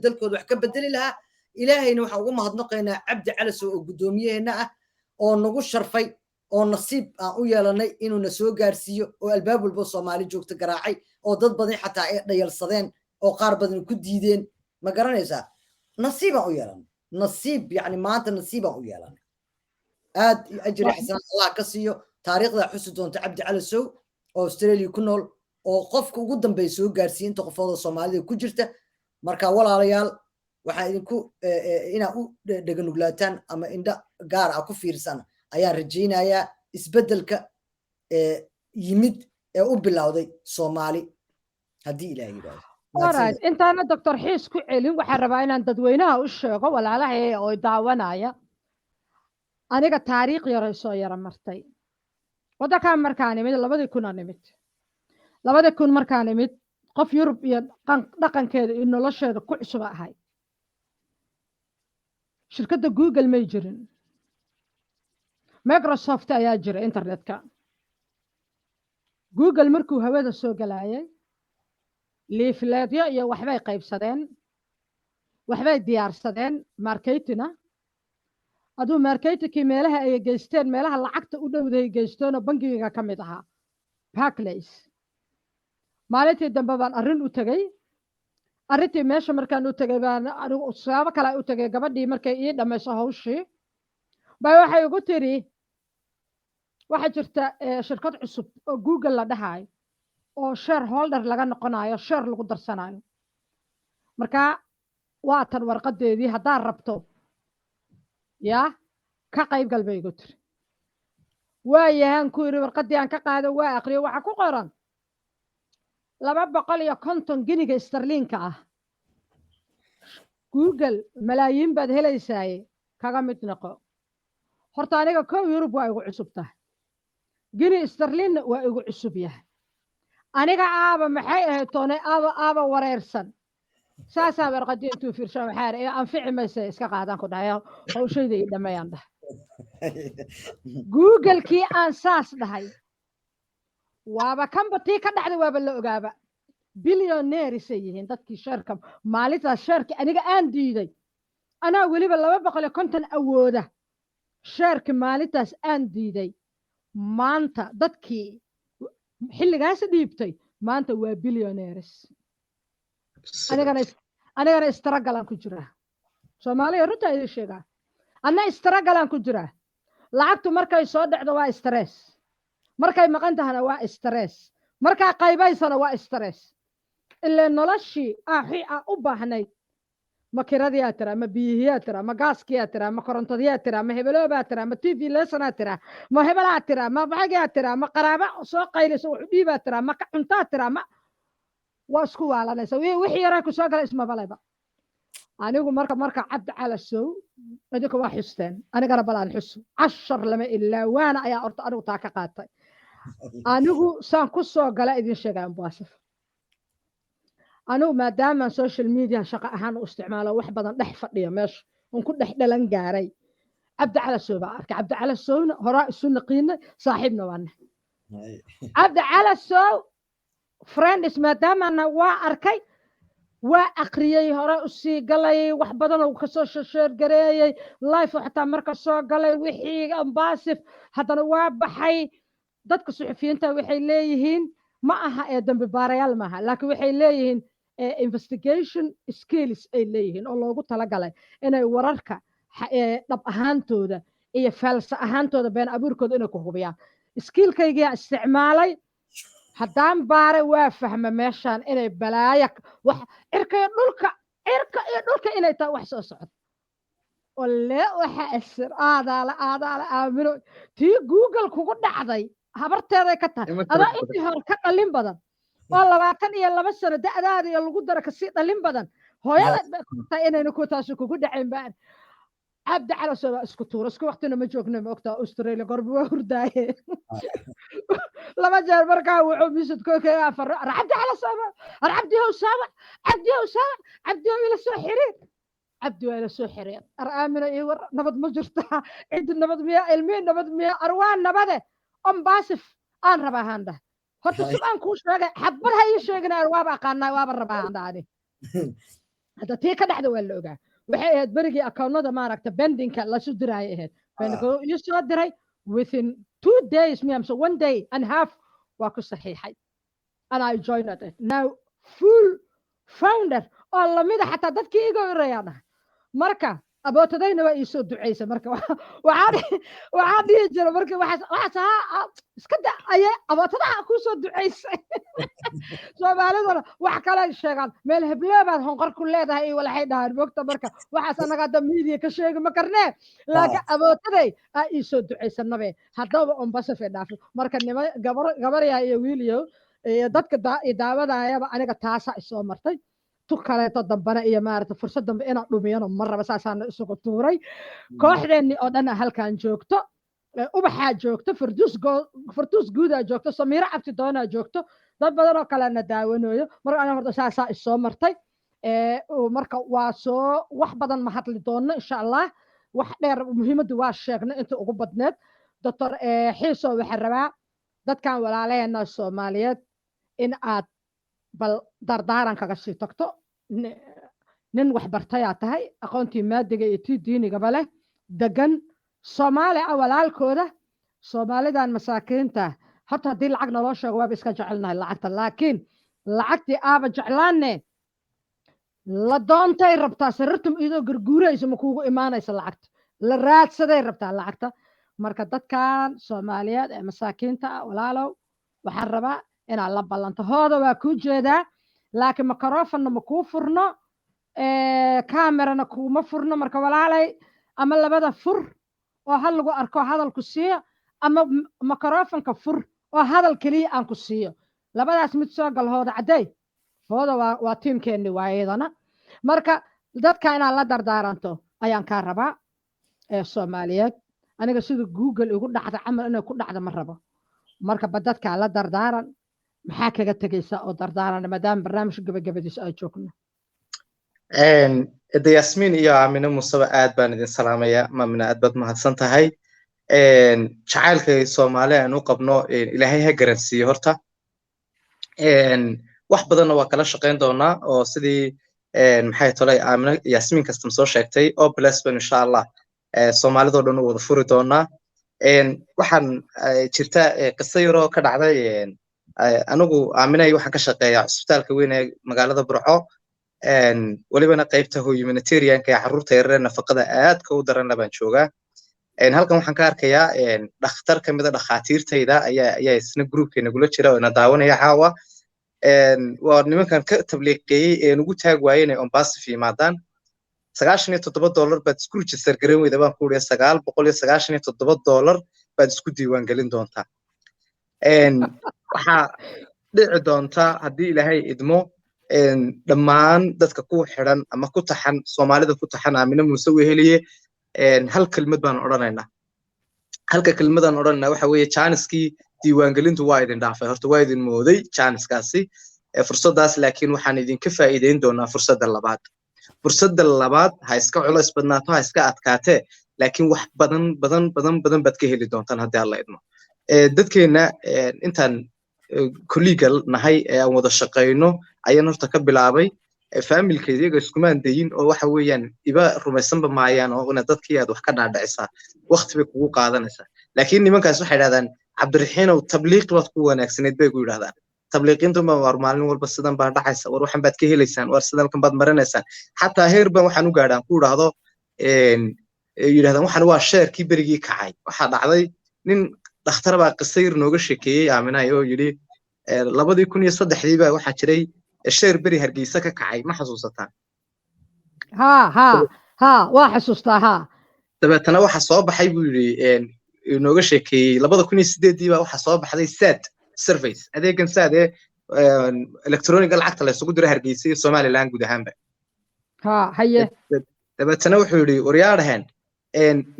dadkooda wax ka bedeli lahaa ilaahayna waxa ugu mahadnaqaynaa Cabdi Calasow oo gudoomiyeena ah oo nagu sharfay oo nasiib aan u yeelanay inuu na soo gaarsiiyo oo albaab walba Soomaali joogta garaacay oo dad badan xataa ay dhayalsadeen oo qaar badan ku diideen ma garanaysaa nasiib aan u yeelanay nasiib yani maanta nasiib aan u yeelanay aad ajri xasan Allah ka siiyo taariikhda xusu doonta Cabdi Calasow oo Australia ku nool oo qofka ugu dambeeyay soo gaarsiin inta qofooda Soomaalida ku jirta marka walaalayaal waxa idinku ina u dhaganuglaatan ama indha gaar ah ku fiirsan ayaa rajaynayaa isbedelka yimid ee u bilowday Soomaali hadii Ilaahay yiraahdo alright intaana Dr. Xiis ku celin waxa rabaa inaan dadweynaha u sheego walaalahay oo daawanaya aniga taariikh yar soo yara martay wadanka markaan imid 2000 markaan imid qof Yurub iyo dhaqankeeda iyo nolosheeda ku cusub ahay shirkadda Google ma jirin Microsoft ayaa jira internetka Google markuu hawada soo galayay leafletyo iyo waxbay qaybsadeen waxbay diyaarsadeen marketina aduu marketkii meelaha ay geysteen meelaha lacagta u dhowday geysteen oo bangiga ka mid ahaa Barclays maalintii dambe baan arrin u tagay arrintii meesha markaan u tagay baan anigu sabab kale u tagay gabadhii markay ii dhamayso hawshii bay waxay ugu tiri waxa jirta shirkad cusub oo Google la dhahay oo shareholder laga noqonayo share lagu darsanayo marka waa tan warqadeedii hadaa rabto ya ka qayb galbay ugu tiri waayahan ku yiri warqadii aan ka qaado waa aqriyo waxa ku qoran 250 giniga sterlinka ah Google malaayiin baad helaysay kaga mid noqo horta aniga koow Yurub waa igu cusub tahay gini sterlin waa igu cusub yahay aniga aaba maxay ahayd toonay aaba wareersan saasa warqadii intuu fiirshan waxaan aan ficmaysa iska qaadan ku dhahay hawshayda ii dhameeyaan dhahay Google kii aan saas dhahay waaba kambatii ka dhacday waaba la ogaaba billionaires yihiin dadkii sharka maalinta sharka aniga aan diiday ana waliba 250 awooda sharka maalintaas aan diiday maanta dadkii xilligaas dhiibtay maanta waa billionaires anigana istragalan ku jira Soomaaliya runta ay sheegaa ana istragalan ku jira lacagtu markay soo dhacdo waa stress markay maqan tahana waa stress marka qaybaysana waa stress ilaa noloshii u baahnay ma kiradiyaa tira ma biyihiyaa tira ma gaaskiyaa tira ma korontadiyaa tira ma hebelooba tira ma TV lesana tira ma hebelaa tira ma baxagaa tira ma qaraaba soo qayliso wax dhiibaa tira ma cuntaa tira ma waa isku waalanaysa wixii yaraa ku soo galay isma balayba anigu marka Cabdi Calasow adika waa xusteen anigana balaan xusu 10 lama ilaa waana ayaa orta anigu taa ka qaatay anigu saan ku soo gala idin sheegaan Ombasif anigu maadaama social media shaqo ahaan u isticmaalo wax badan dhex fadhiyo meesha on ku dhex dhalan gaaray Cabdi Calasow baa arkay Cabdi Calasowna hore isu naqiinay saaxiibna waana Cabdi Calasow friends maadaama waa arkay waa aqriyay hore u sii galay wax badan oo ka soo share gareeyay live xataa marka soo galay wixii Ombasif hadana waa baxay dadka suxufiyiinta waxay leeyihiin ma aha ee dambi baarayaal ma aha laakiin waxay leeyihiin investigation skills ay leeyihiin oo loogu talagalay inay wararka dhab ahaantooda iyo falsa ahaantooda been abuurkooda inay ku hubiyaan iskiilkaygiyaa isticmaalay haddaan baaray waa fahma meeshaan inay balaaya wax cirka iyo dhulka inay tahay wax soo socdo olle waxa asir aadaala aamino tii google kugu dhacday habarteeday ka tahay adaa intii hore ka dhalin badan oo 22 sano da'daada iyo lagu daro kasii dhalin badan hooyada tahay inayna ku taasi kugu dhacayn baan عبد على سوا اسكتور اسكو وقتنا ما جوقنا وقتها استراليا قرب وردايه لما جاء بركه وعبيسد كوكا فر عبد على سوا عبد هو سوا عبد الى سحرين عبد الى سحرين ارامنا يور نبض مجرتها عند النبض 100 المين نبض 100 اروان نبضه ام باسف ان رباهانده horta su'aan ku sheegay xabbar hay sheegnaa waaba aqaanaa waaba rabaahanda hada tii ka dhaxda waa la ogaa waxay ahayd berigii accountnada maaragta bendinka la soo diray ahayd bendinka iyo soo diray within 2 days so 1 day and half waa ku saxiixay and I joined it now full founder oo lamida xataa dadkii iga horeeyana marka abootadayna waa ii soo duceysay marka waxaa dhihi jira marka waxaa iska da'aya abootada ku soo duceysay Soomaaliduna wax kale sheegan meel hebleebaad honqor ku leedahay iyo waxay dhahaan bogta marka waxaas anaga damiidiye ka sheegi ma karnee laakiin abootaday ay ii soo duceysanabe haddaba on basaf dhaafo marka nima gabar yaa iyo wiiliyo dadka daawadayaba aniga taasa isoo martay kaleeto dambana iyo maarata fursad dambe inaan dhumiyano mar raba saasaan isugu tuuray kooxdeennii oo dhan halkaan joogto ubaxaa joogto farduus guudaa joogto samiiro cabti doonaa joogto dad badan oo kalena daawanayo marka aniga horta saasaa isoo martay marka waa soo wax badan ma hadli doono insha allah wax dheer muhiimaddu waa sheegno inta ugu badneed doctor xiiso waxaa rabaa dadkan walaalaheena Soomaaliyeed in aad bal dardaaran kaga sii tagto nin wax bartayaa tahay aqoontii maadiga iyo tii diinigaba leh degan Soomaali ah walaalkooda Soomaalidan masaakiinta horta haddii lacag naloo sheego waaba iska jecelnahay lacagta laakiin lacagtii aaba jeclaanne la doontay rabtaa sariirtum idoo garguuraysa ma kuugu imaanaysa lacagta la raadsaday rabtaa lacagta marka dadkan Soomaaliyeed ee masaakiinta ah walaalow waxaan rabaa inaad la ballanto hooda waa kuu jeedaa laakiin microphone ma kuu furno kamerana kuma furno marka walaalay ama labada fur oo hal lagu arko hadalku siiyo ama microphone-ka fur oo hadal kaliya aan ku siiyo labadaas mid soo gal hooda caday hooda waa tiimkeenni waayadana marka dadka inaad la dardaaranto ayaan kaa rabaa Soomaaliyeed aniga sida Google igu dhacda camal inay ku dhacdo ma rabo marka badadka la dardaaran maxaa kaga tagaysa oo dardaaran maadaama barnaamijka gabagabadiisa ay joogno Yasmin iyo Aamina Mustafa aad baan idin salaamaya maamina aad baad mahadsan tahay jacaylka Soomaaliya aan u qabno Ilaahay ha garansiiyo horta wax badan waa kala shaqeyn doonaa oo sidii maxay tolay Aamina Yasmin kastam soo sheegtay oo plus insha Allah Soomaalidoo dhan wada furi doonaa waxaan jirta qiso yar oo ka dhacday anigu Aaminay waxaan ka shaqeeyaa isbitaalka weyn ee magaalada Burco walibana qaybta humanitarianka ee carruurta yar ee nafaqada aadka u daran labaan joogaa halkan waxaan ka arkayaa dhakhtar kamid ah dhakhaatiirtayda ayaa isna groupkeena gula jira oo ina daawanaya caawa waa nimankan ka tabliiqeeyay ee ugu taag waayeen inay Ombasif yimaadaan $97 baad isku register garan weyda baan ku leeyahay $997 baad isku diiwaan gelin doontaa waxa dhici doonta haddii Ilaahay idmo dhammaan dadka ku xiran ama ku taxan Soomaalida ku taxan Aamina Muuse Weheliye hal kelmad baan odhanaynaa halka kelmadan odhanaynaa waxa weeye Janiskii diiwaan gelintu waa idin dhaafay horta waa idin mooday Janiskaasi fursadaas laakiin waxaan idinka faa'iideyn doonaa fursadda labaad ha iska culays badnaato ha iska adkaatee laakiin wax badan baad ka heli doontaan haddii alla idmo dadkeena intaan colleague nahay ee aan wada shaqeyno ayaan horta ka bilaabay familkeeda iyaga iskumaan dayin oo waxa weeyaan iba rumaysanba maayaan oo ina dadkii aad wax ka dhaadhicisa waqti bay kugu qaadanaysaa laakiin nimankaas waxay yidhahdaan Cabdiraxiinow tabliiq baad ku wanaagsaneed bay ku yidhahdaan tabliiqintu ma war maalin walba sidan baa dhacaysa war waxan baad ka helaysaan war sidalkan baad marinaysaan xataa heer baan waxaan u gaadhaan ku yiraahdo yidhahdaan waxaan waa sheerkii berigii kacay waxaa dhacday nin dhakhtar baa qisayr nooga sheekeeyey aaminay oo yidhi 2003 baa waxaa jiray sheer beri hargeysa ka kacay ma xasuusataan ها وحسوستا ها dabeetana waxa soo baxay buu yidhi nooga sheekeeyey 2008 baa waxa soo baxday sad service adeegan sad ee electronic lacagta la isugu diro hargeysa iyo Soomaaliland guud ahaanba ها هي dabeetana wuxuu yidhi waryaadhahan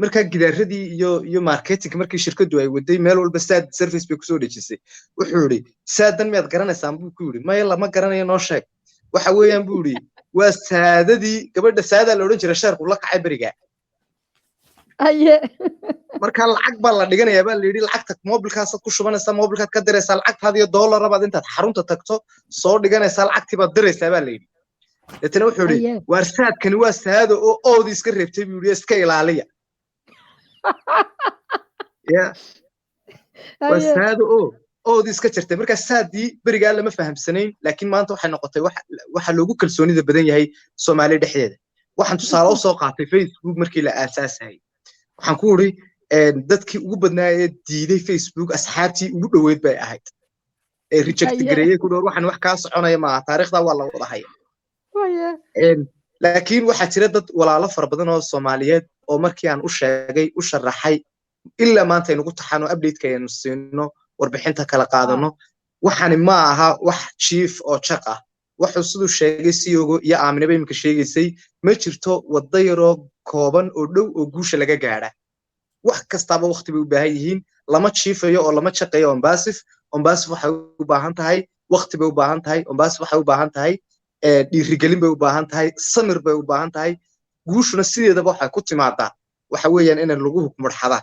markaa gidaaradii iyo marketing markii shirkadu ay waday meel walba sad service bay kusoo dhejisay wuxuu yidhi saadan miyaad garanaysaan buu ku yidhi maya lama garanayo noo sheeg waxa weeyaan buu yidhi waa saadadii gabadha saada la odhan jiray sheerku la kacay beriga aye marka lacag baa la dhiganayaa baa la yidhi lacagta mobilkaas ku shubanaysaa mobilkaad ka diraysaa lacagtaada iyo dollar baad intaad xarunta tagto soo dhiganaysaa lacagtii baad diraysaa baa la yidhi deetana wuxuu yidhi waar saadkani waa saado oo oodii iska reebtay buu yidhi iska ilaaliya ya waa saado oo oodii iska jirtay marka saadii berigaa lama fahamsanayn laakiin maanta waxay noqotay waxa loogu kalsoonida badan yahay Soomaaliya dhexdeeda waxaan tusaale u soo qaatay Facebook markii la aasaasay waxaan ku uri dadkii ugu badnaa ee diiday Facebook asxaabtii ugu dhaweyd bay ahayd ee reject gareeyay ku dhowr waxaan wax ka soconaya ma taariikhda waa la wada haya laakiin waxa jira dad walaalo far badan oo Soomaaliyeed oo markii aan u sheegay u sharaxay ilaa maanta inagu taxano update-ka aynu siino warbixinta kala qaadano waxaan ma aha wax chief oo shaq ah wuxuu sidoo sheegay CEO iyo aaminaba imka sheegaysay ma jirto wada yaro kooban oo dhow oo guusha laga gaara wax kastaba waqti bay u baahan yihiin lama chiifayo oo lama shaqeeyo Ombasif waxay u baahan tahay waqti bay u baahan tahay Ombasif waxay u baahan tahay dhiirigelin bay u baahan tahay samir bay u baahan tahay guushuna sideedaba waxay ku timaadaa waxa weeyaan in lagu hukumo xada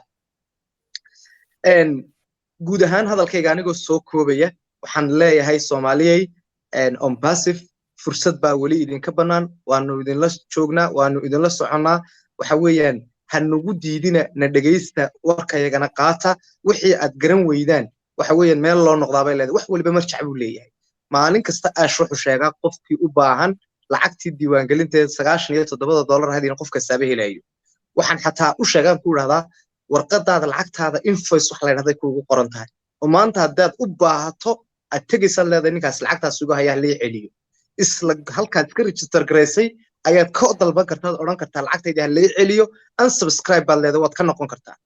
guud ahaan hadalkayga anigoo soo koobaya waxaan leeyahay Soomaaliyay Ombasif fursad baa wali idinka banaan waanu idinla joognaa waanu idinla soconaa waxa weeyaan hanugu diidina na dhageysta warkayagana qaata wixii aad garan weydaan waxa weeyaan meel loo noqdaa bay leedahay wax waliba marjac buu leeyahay maalin kasta aash wuxuu sheegaa qofkii u baahan lacagtii diiwaangelinteeda $97 hadii qofka saabe helayo waxaan xataa u sheegaan ku raahdaa warqadaada lacagtaada invoice wax la yiraahdo kuugu qoran tahay oo maanta hadaad u baahato aad tagaysan leedahay ninkaas lacagtaas ugu haya la celiyo isla halkaad ka register gareysay ayaad ka dalban kartaa oran kartaa lacagtayda la celiyo unsubscribe baad leedahay waad ka noqon kartaa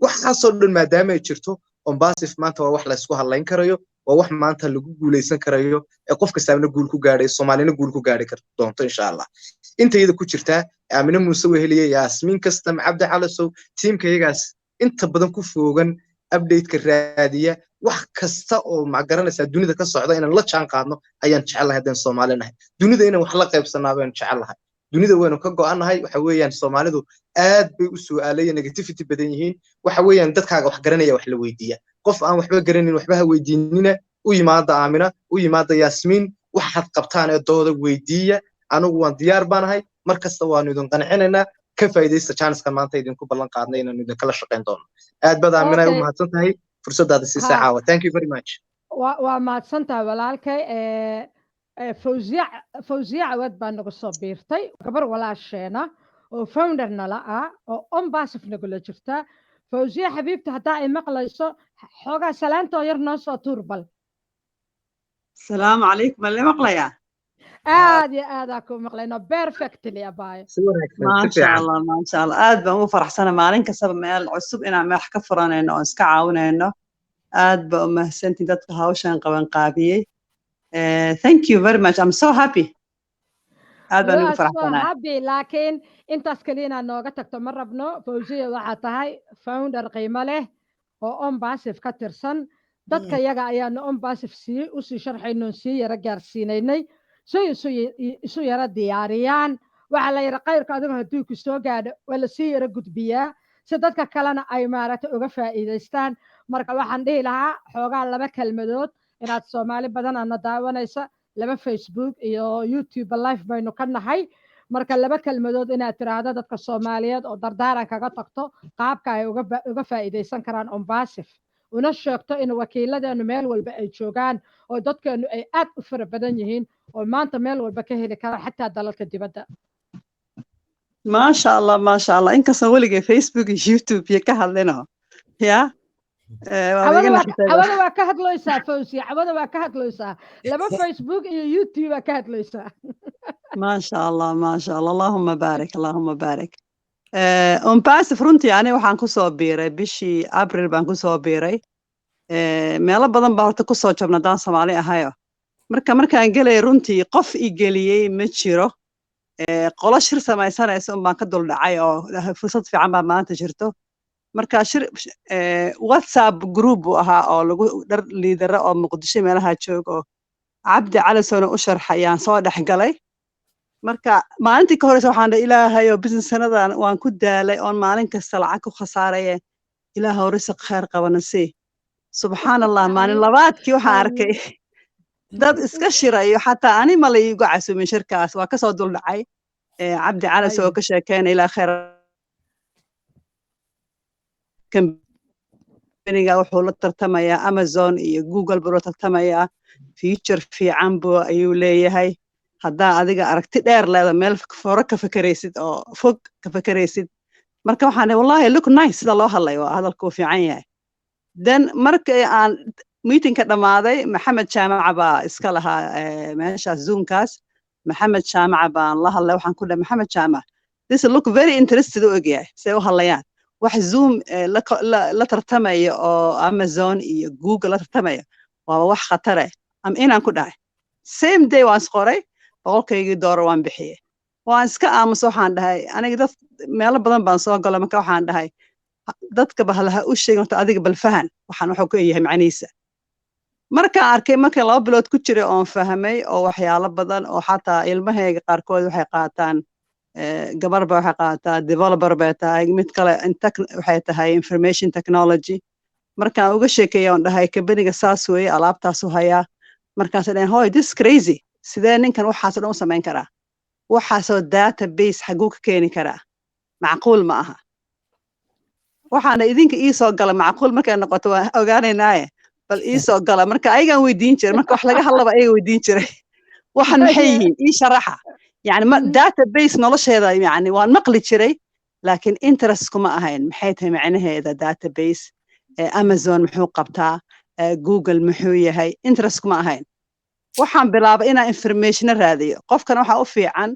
waxaas oo dhan maadaama ay jirto Ombasif maanta waa wax la isku hadlayn karayo waa wax maanta lagu guuleysan karayo ee qof kastaana guul ku gaaray Soomaalina guul ku gaari doonto insha Allah intayda ku jirta Aamina Muuse Weheliye Yaasmin Custom Cabdi Calasow teamkaygaas inta badan ku foogan update-ka raadiya wax kasta oo ma garanaysa dunida ka socda inaan la jaan qaadno ayaan jecelahay hadaan Soomaalinahay dunida inaan wax la qaybsanaado ayaan jecelahay dunida waynu ka go'anahay waxa weeyaan Soomaalidu aad bay u su'aalay negativity badan yihiin waxa weeyaan dadkaaga wax garanaya wax la weydiiya qof aan waxba garanin waxba ha weydiinina u yimaada Aamina u yimaada Yaasmin waxaad qabtaan ee dooda weydiiya anigu waan diyaar baanahay markasta waan idin qancinaynaa ka faa'iideysta chance-ka maanta idinku ballan qaadnay inaan idin kala shaqeyn doono aad baad Aamina u mahadsan tahay fursadaada si saacawa thank you very much waa mahadsan tahay walaalkay fawziya cawad baa nagu soo biirtay gabar walaasheena oo founder nala ah oo Ombasif nagula jirta fawziya xabiibta haddaa ay maqlayso xoogaa salaanta oo yar noo soo tuurbal السلام عليكم اللي مقليا aad iyo aad ku maqlayno perfectly abay ما شاء الله ما شاء الله aad baan u faraxsana maalin kasta meel cusub inaan madax ka furanayno oo iska caawinayno aad baan u mahadsantiin dadka hawshan qaban qaabiyay thank you very much I'm so happy aad baan ugu faraxsanahay happy laakiin intaas kaliya nooga tagto ma rabno fawziya waxa tahay founder qiimo leh oo Ombasif ka tirsan dadka yaga ayaan Ombasif u sii sharxayno sii yara gaarsiinaynay isu yara diyaariyaan waxa la yara qayrka adiga haduu ku soo gaadho wala sii yara gudbiyaa si dadka kalena ay maaragtay uga faa'iideystaan marka waxaan dhihi lahaa xoogaa laba kalmadood inaad Soomaali badan aan daawanaysa laba Facebook iyo YouTube live baynu ka nahay marka laba kalmadood inaad tiraahdo dadka Soomaaliyeed oo dardaaran kaga tagto qaabka ay uga faa'iideysan karaan Ombasif una sheegto in wakiiladeenu meel walba ay joogaan oo dadkeenu ay aad u fara badan yihiin oo maanta meel walba ka heli kara xataa dalalka dibadda ما شاء الله ما شاء الله إنك سوولي فيسبوك يوتيوب يكهلنا يا cawada waa ka hadlaysaa fawsi cawada waa ka hadlaysaa laba facebook iyo youtube waa ka hadlaysaa ما شاء الله ما شاء الله اللهم بارك اللهم بارك باس فرونتي يعني waxaan ku soo biiray bishii April baan ku soo biiray meelo badan baa horta ku soo jabna daan Soomaali ahayo markaan galay runtii qof i geliyay ma jiro qolo shir samaysanaysa baan ka dul dhacay oo fursad fiican baa maanta jirto marka shir WhatsApp group ahaa oo lagu dhar liidara oo Muqdisho meelaha joogo Cabdi Cali Soona u sharxayaan soo dhax galay marka maalintii ka horeysa waxaan dhahay ilaahay oo business sanadan waan ku daalay oo maalin kasta lacag ku khasaarayay ilaahay risq khair qabana si subhanallah maalin labaadkii waxaan arkay dad iska shirayo xataa ani ma la iigu casuumin shirkaas waa ka soo dul dhacay Cabdi Cali Soo ka sheekeen ilaa khair company-ga wuxuu la tartamayaa Amazon iyo Google buu la tartamayaa feature fiican buu ayuu leeyahay haddaa adiga aragti dheer leeda meel foro ka fakaraysid oo fog ka fakaraysid marka waxaan wallahi look nice sida loo hadlayo waa hadalku fiican yahay then markii aan meeting ka dhamaaday Maxamed Jaamac baa iska lahaa meesha Zoom-kaas Maxamed Jaamac baan la hadlay waxaan ku dhahay Maxamed Jaamac this look very interested u egyahay say u hadlayaan wax Zoom la tartamaya oo Amazon iyo Google la tartamaya waa wax khatar ah am inaan ku dhahay same day waan qoray boqolkaygii doolar waan bixiyay waan iska aamuso waxaan dhahay aniga dad meelo badan baan soo galay marka waxaan dhahay dadka bahalaha u sheegay adiga bal fahan waxaan wuxuu ku yahay macnihiisa marka arkay marka 2 bilood ku jiray oo fahmay oo waxyaalo badan oo xataa ilmahayga qaarkood waxay qaataan gabar baa waxay qaataa developer baa tahay mid kale waxay tahay information technology markaan uga sheekeeyay oo dhahay kabaniga saas weeye alaabtaas u hayaa markaas dhahay hoy this crazy sidee ninkan waxaas dhan u samayn karaa waxaasoo database xaguu ka keeni karaa macquul ma aha waxaana idinka ii soo gala macquul markay noqoto waa ogaanaynaaye bal ii soo gala marka ayagaan weydiin jiray marka wax laga hadlaba ayaga weydiin jiray waxaan maxay yihiin ii sharaxa yani database nolosheeda yani waan maqli jiray laakiin interest kuma ahayn maxay tahay macnaheeda database Amazon muxuu qabtaa Google muxuu yahay interest kuma ahayn waxaan bilaabay inaan information raadiyo qofkan waxa u fiican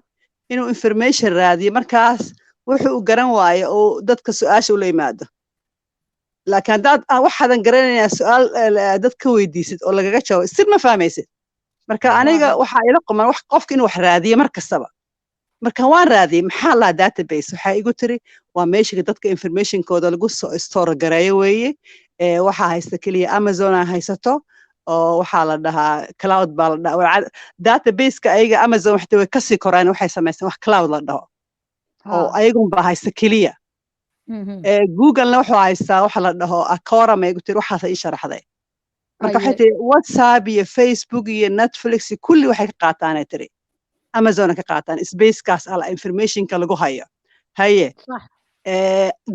inuu information raadiyo markaas wuxuu u garan waayo oo dadka su'aasha u leeyaado laakiin dad waxaadan garanayna su'aal dad ka weydiisid oo lagaga jawaabo si ma fahmaysid marka aniga waxa ila qoman wax qofka inuu wax raadiyo markastaba marka waan raadiyay maxaa la database waxa igu tiri waa meesha dadka information kooda lagu soo store gareeyo weeye waxa haysta kaliya Amazon haysato oo waxa la dhahaa cloud baa la dhahaa database-ka ayaga Amazon waxay way ka sii koraan waxay sameeyaan wax cloud la dhaho oo ayagu baa haysta kaliya Google na wuxuu haystaa waxa la dhaho Akora ma igu tiri waxa ay sharaxday marka waxay tiri WhatsApp iyo Facebook iyo Netflix kulli waxay ka qaataan ay tiri Amazon ka qaataan space-kaas ala information-ka lagu hayo haye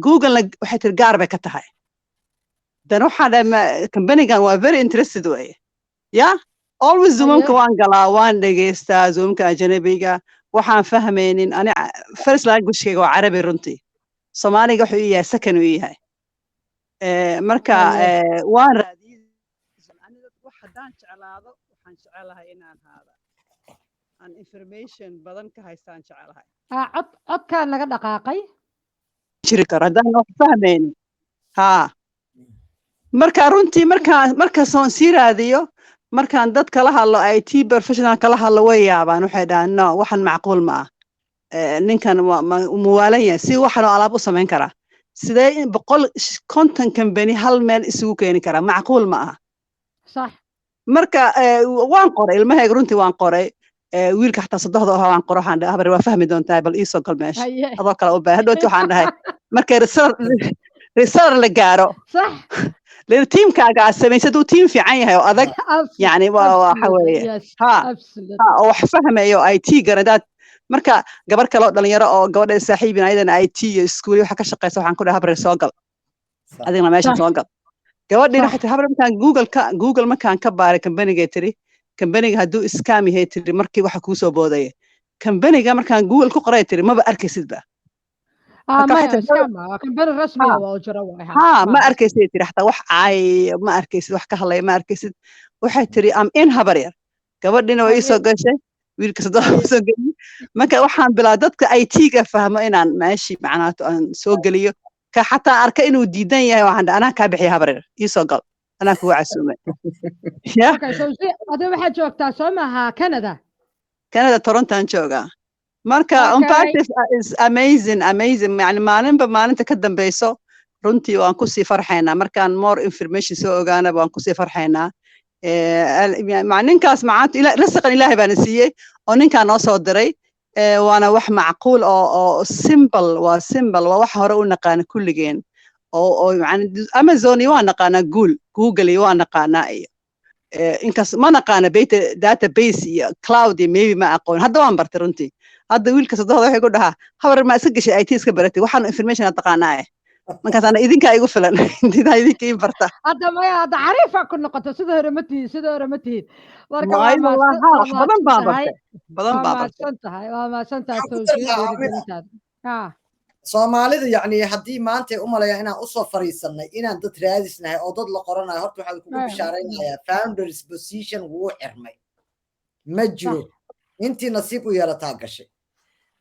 Google waxay tiri gaar bay ka tahay dan waxa company-gan waa very interested way ya always Zoom-ka waan galaa waan dhageystaa Zoom-ka ajnabiga waxaan fahmaynin ani first language-kayga waa Carabi runtii Soomaaliga wuxuu yahay second uu yahay marka waan raadiyay aniga wax hadaan jeclaado waxaan jecelahay inaan haada an information badan ka haystaan jecelahay codka naga dhaqaaqay jiri karo hadaan wax fahmaynin ha marka runtii marka soo sii raadiyo markaan dad kala hadlo IT professional kala hadlo way yaabaan waxay dhahaan no waxan macquul ma ah ninkan muwaalaya si waxan alaab u sameyn kara sidee 150 company hal meel isugu keeni kara macquul ma ah صح marka waan qoray ilmahayga runtii waan qoray wiilka xataa saddexda oo waan qoray waxaan dhahay habar waa fahmi doontaa bal ii soo gal meesha adoo kale u baahan doontii waxaan dhahay markay research la gaaro صح لأن تيم كاجا سميسدو تيم في عينها وأذك يعني وحوي ها وحفهم أيو IT جردات مركا قبل كلا دلنيرة أو قبل سحيبنا أيضا IT سكولي وحكى شقة سو حنكون هبر سوقل هذه ما ماشي سوقل قبل دي راح تهبر مكان جوجل مكان كبار كمبني جيتري كمبني هدو إسكامي هيتري مركي وحكوسو بودية كمبني جا مكان جوجل كقريتري ما بأركسد بقى marka waxay maya tiri iska ma kambani rasmi ah waa jira waay ها ما أركيسيد تري حتى وح عاي ما أركيسيد وح كهلا ما أركيسيد وح تري أم إن هبرير قبلنا ويسو قشة ويلك صدق سو قلي ما كان وحن بلادتك أي تيجا فهم إن أنا ماشي معناته أن سو قليو كحتى أركينه وديدان يا وحن أنا كابحي هبرير يسو قل أنا كوا عسومة يا okay so هذا waxaad joogtaa soo maaha Canada كندا تورنتو أنشوجا marka Okay. Unpacted is amazing يعني maalinta ka dambayso runtii waan ku sii farxaynaa markaan more information soo ogaana waan ku sii farxaynaa ninkaas macaanta rasaqan ilaahay baana siiyey oo ninkaa noo soo diray waana wax macquul oo simple waa wax hore u naqaana kulligeen oo Amazon waa naqaanaa Google waa naqaanaa iyo inkaas ma naqaana database iyo cloud iyo maybe ma aqoon hadda waan bartay runtii hadda wiilka sadooda waxay ku dhahaa habar ma iska gashay IT iska baratay waxaan information aad taqaanaa markaas ana idinka igu filan inta idinka ii barta hadda maya hadda cariifa ku noqoto sida hore ma tihid marka wax badan baan bartay waa maadsantahay tawjiihintaada soomaalida yani haddii maanta u malaya inaan usoo fariisanay inaan dad raadisnahay oo dad la qoranayo horta waxaan kugu bishaaraynayaa founders position wuu xirmay ma jiro intii nasiib u yeelataa gashay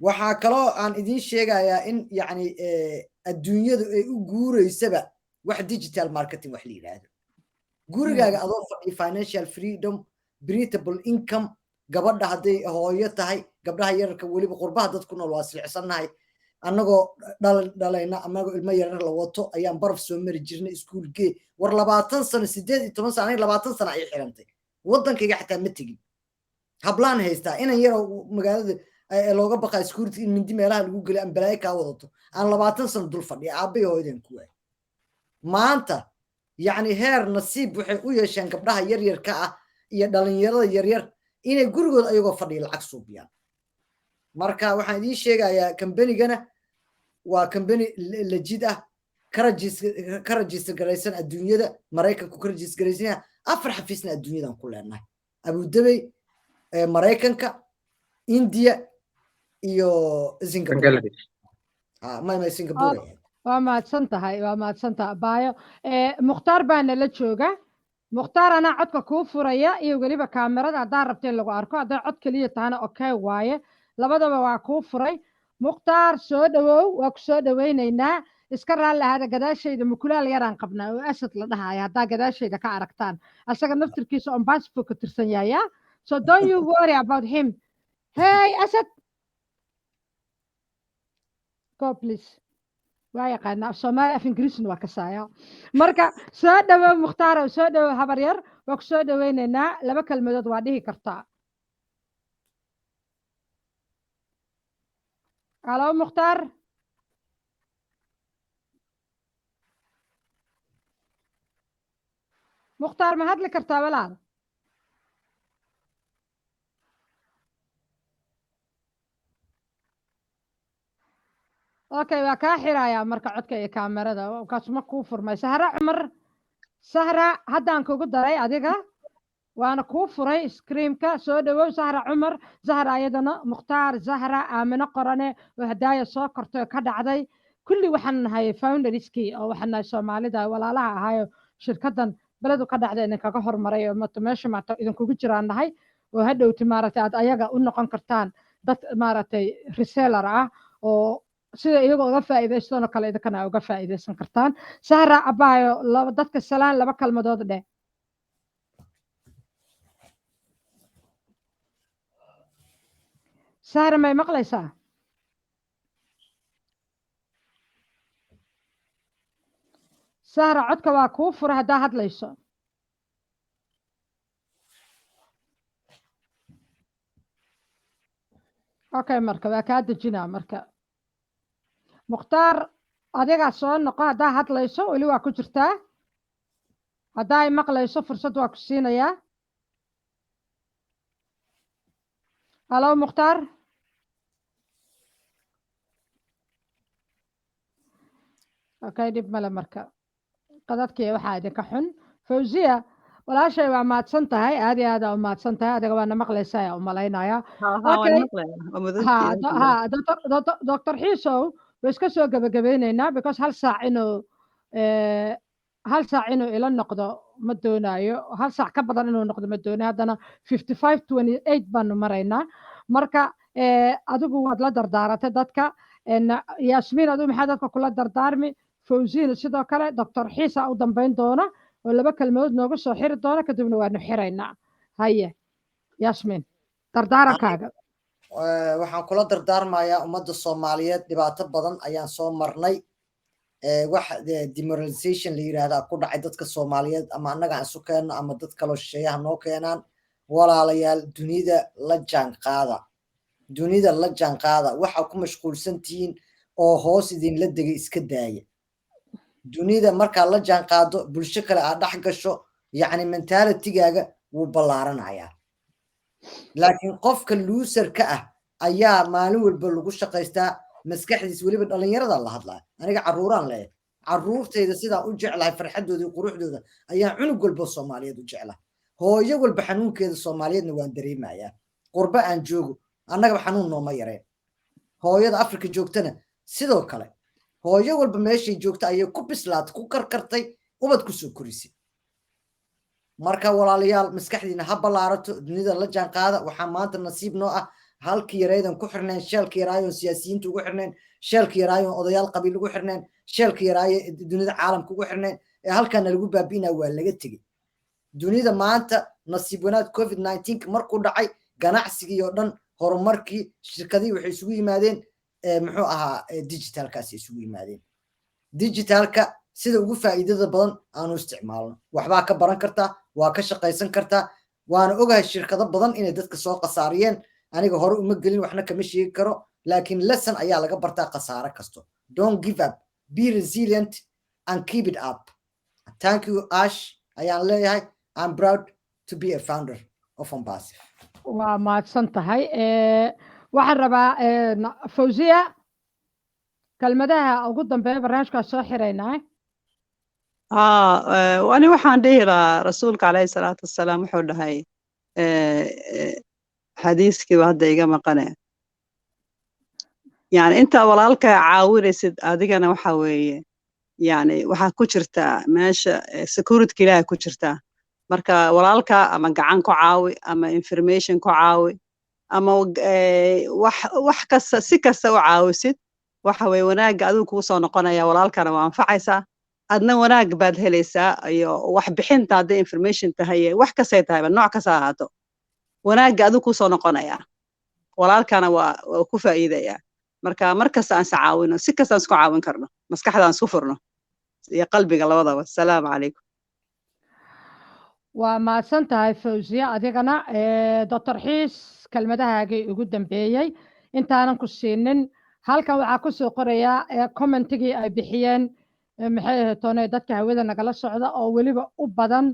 waxaa kaloo aan idiin sheegayaa in yani adduunyadu ay u guuraysaba wax digital marketing wax la yidhaahdo gurigaaga adoo fadhiya financial freedom breathable income gabadha hadday hooyo tahay gabdhaha yararka weliba qurbaha dad ku nool waa silcsannahay annagoo dhalayna amagoo ilmo yarar la wato ayaan baraf soo mari jirnay iskuulgee war 20 sano 18 sano 20 sano ay xirantay waddankayga xataa ma tegin hablaan haystaa inan yaroo magaalada looga baqaa security in mindi meelaha lagu geliyo aan balaayo kaa wadato aan 20 sano dul fadhiya aabbay hooyadan ku waay maanta yacni heer nasiib waxay u yeesheen gabdhaha yaryarka ah iyo dhalinyarada yaryar inay gurigood ayagoo fadhiya lacag suubiyaan marka waxaan idiin sheegayaa kambanigana waa kambani lajid ah ka rajistar garaysan adduunyada maraykanku ka rajistar garaysan yahay 4 xafiisna adduunyadan ku leenahay abudabey maraykanka india iyo singapore singapore waa mahadsantahay baayo mukhtaar baana la jooga mukhtaar anaa codka kuu furaya iyo weliba kaamirada haddaa rabta in lagu arko hadday cod keliya tahana okay waaye labadaba waa kuu furay mukhtaar soo dhawow waa ku soo dhawaynaynaa iska raalli ahaada gadaashayda mukulaal yaraan qabnaa oo asad la dhahaya haddaa gadaashayda ka aragtaan asaga naftirkiisa on passport ka tirsan yaaya so don't you worry about him hey asad go please waa yaqaana af soomaali af ingiriisna waa kasaaya marka soo dhawow mukhtaar soo dhawow habar yar waa ku soo dhawaynaynaa laba kelmadood waa dhihi kartaa halo mukhtaar mukhtaar ma hadli kartaa walaal okay waa kaa xirayaa marka codka iyo kaamirada kaas ma kuu furmay sahra cumar sahra haddaan kugu daray adiga waana kuu furay screamka soo dhawow sahra cumar zahra ayadana mukhtaar zahra aamino qorane oo hadaaya soo kortay ka dhacday kulli waxaan nahay founderskii oo waxaan nahay soomaalida walaalaha ahaayo shirkadan beledu ka dhacday idinkaga hormaray oo meesha maata idinkugu jiraan nahay oo hadhowti maaragtay aad ayaga u noqon kartaan dad maaragtay reseller ah oo sida iyagoo uga faa'iidaystoon oo kale idinkana uga faa'iidaysan kartaan sahra abaayo dadka salaan laba kalmadood dheh sahra may maqlaysaa sahra codka waa kuu fura haddaa hadlayso okay marka waa kaa dejinaa marka mukhtaar adigaa soo noqo haddaa hadlayso weli waa ku jirtaa haddaa ay maqlayso fursad waa ku siinayaa halo mukhtaar okay dhib male marka qadadkii waxaa idinka xun fawziya walaashay waa mahadsan tahay aad iyo aad aa u mahadsan tahay adiga waana maqlaysaa ayaa u malaynaya doctor xiisow iska soo gabagabeynaynaa because hal saac inuu ila noqdo ma doonayo hal saac ka badan inuu noqdo ma doonayo haddana 55:28 baanu maraynaa marka adigu waad la dardaaratay dadka yaasmiin adigu maxaa dadka kula dardaarmi fawziina sidoo kale doctor xiisa u dambeyn doona oo 2 kalmood nooga soo xiri doona kadibna waanu xiraynaa haye yaasmiin dardaarankaaga waxaan kula dardaarmayaa ummadda Soomaaliyeed dhibaato badan ayaan soo marnay wax demoralization la yiraahdaa ku dhacay dadka Soomaaliyeed ama annaga aan isu keenno ama dad kale oo shisheeyaha noo keenaan walaalayaal dunida la jaanqaada waxa ku mashquulsan tihiin oo hoos idin la degay iska daaya dunida marka la jaanqaado bulsho kale aad dhex gasho yacni mentalitigaaga wuu ballaaranayaa laakiin qofka loserka ah ayaa maalin walba lagu shaqaystaa maskaxdiis waliba dhalinyarada la hadlaa aniga caruuraan leeyahay caruurtayda sidaan u jeclahay farxadooda iyo quruxdooda ayaa cunug walba Soomaaliyeed u jeclaa hooyo walba xanuunkeeda Soomaaliyeedna waan dareemayaa qurba aan joogo annaga xanuun nooma yareen hooyada Afrika joogtana sidoo kale hooyo walba meeshay joogta ayay ku bislaatay ku karkartay ubad ku soo korisay marka walaalayaal maskaxdiina ha ballaarato dunida la jaanqaada waxaa maanta nasiib noo ah halkii yaraydan ku xirneen sheelkii yaraayoon siyaasiyiinta ugu xirneen sheelkii yaraayoon odayaal qabiil ugu xirneen sheelkii yaraayo dunida caalamka ugu xirneen ee halkaana lagu baabi'inaa waa laga tegey dunida maanta nasiib wanaag covid-19 markuu dhacay ganacsigii oo dhan horumarkii shirkadii waxay isugu yimaadeen muxuu ahaa digitalkaasi isugu yimaadeen digitalka sida ugu faa'iidada badan aanu isticmaalno waxbaa ka baran kartaa waa ka shaqaysan kartaa waana ogahay shirkado badan inay dadka soo qasaariyeen aniga hore uma gelin waxna kama sheegi karo laakiin lesson ayaa laga bartaa khasaare kasto don't give up be resilient and keep it up thank you Ash ayaan leeyahay I'm proud to be a founder of Ombasif waa mahadsan tahay waxaan rabaa Fawziya kalmadaha ugu dambeeya barnaamijka soo xiraynaa wani waxaan dhihi lahaa rasuulka calayhi salaatu wassalaam wuxuu dhahay xadiiskiiba hadda iga maqane yani inta walaalka caawinaysid adigana waxa weeye yani waxaa ku jirtaa meesha security ilaahay ku jirtaa marka walaalka ama gacan ku caawi ama information ku caawi ama wax kasta si kasta u caawisid waxa weeye wanaagga adigu kuu soo noqonaya walaalkana waa anfacaysaa adna wanaag baad helaysaa iyo wax bixinta hadday information tahay wax kastay tahayba nooc kasta ahaato wanaagga adigu kuu soo noqonaya walaalkana waa ku faa'iidaya marka markasta aan caawino si kasta aan isku caawin karno maskaxda aan isku furno iyo qalbiga labadaba assalaamu calaykum waa mahadsan tahay Fawziya adigana Dr. Xiis kalmadahaagii ugu dambeeyay intaanan ku siinin halkan waxaa ku soo qoraya commentigii ay bixiyeen maxay toonay dadka hawada nagala socda oo waliba u badan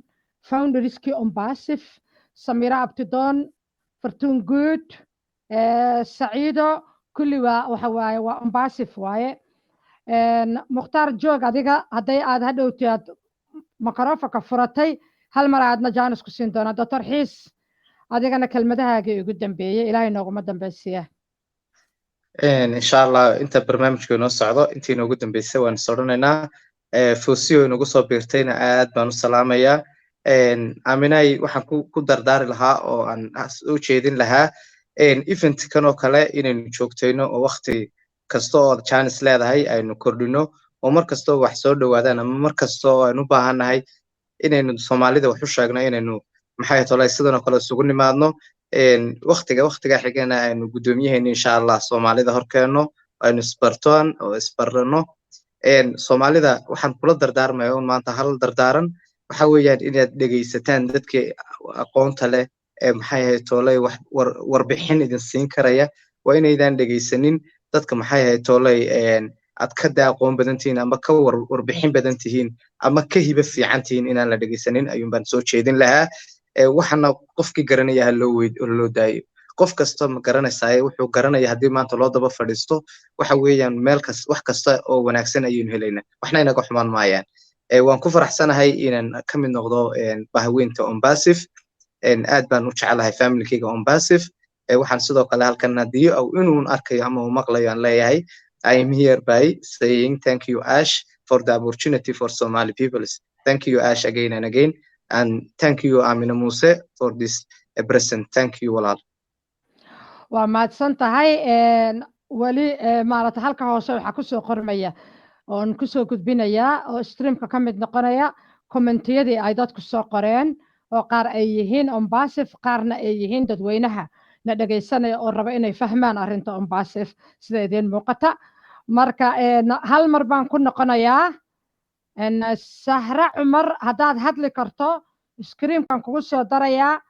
founderskii Ombasif Samira Abtidoon Fartuun Good Saciido kulli waxa waaye waa Ombasif waaye Mukhtaar joog adiga hadday aad hadhowtaad makarafoonka furatay hal mar aadna jaanis ku siin doona Dr. Xiis adigana kalmadahaagii ugu dambeeyay ilaahay nooguma dambaysiya insha Allah inta barnaamijku inoo socdo intii inoogu dambeysay waan sodhanaynaa Fawziyo inagu soo biirtayna aad baan u salaamayaa aaminay waxaan ku dardaari lahaa oo aan u jeedin lahaa event kan oo kale inaynu joogtayno oo waqti kasta oo chance leedahay aynu kordhino oo mar kasta wax soo dhawaadaan ama mar kasta oo aynu u baahannahay inaynu Soomaalida wax u sheegno inaynu maxay tolay sidan oo kale isugu nimaadno waqtiga xigana aynu gudoomiyaheena insha Allah Soomaalida horkeeno aynu isbartoon oo isbarrano Soomaalida waxaan kula dardaarmayaa oo maanta hal dardaaran waxa weeyaan inaad dhageysataan dadka aqoonta leh maxay ahayd toolay warbixin idin siin karaya waa inaydan dhageysanin dadka maxay ahayd toolay aad ka aqoon badan tihiin ama ka warbixin badan tihiin ama ka hiba fiican tihiin inaan la dhageysanin ayuun baan soo jeedin lahaa waxana qofkii garanaya loo daayo qof kasta ma garanaysaa wuxuu garanaya hadii maanta loo daba fadhiisto waxa weeyaan wax kasta oo wanaagsan ayuu helaynaa waxna inaga xumaan maayaan waan ku faraxsanahay inaan ka mid noqdo bahweynta Ombasif aad baan u jecelahay family-kayga Ombasif waxaan sidoo kale halkan hadii inuu arkayo ama uu maqlayo aan leeyahay I am hereby saying thank you, Ash, for the opportunity for Somali peoples. Thank you, Ash, again and again. And thank you, Amina Muse, for this present. Thank you, Walal. waa mahadsan tahay weli maarata halka hoose waxaa kusoo qormaya oon kusoo gudbinayaa oo streamka ka mid noqonaya kommentiyadii ay dadku soo qoreen oo qaar ay yihiin ombasif qaarna ay yihiin dadweynaha na dhegaysanaya oo raba inay fahmaan arrinta ombasif sida idiin muuqata marka hal mar baan ku noqonayaa Sahra Cumar haddaad hadli karto screenkan kugu soo darayaa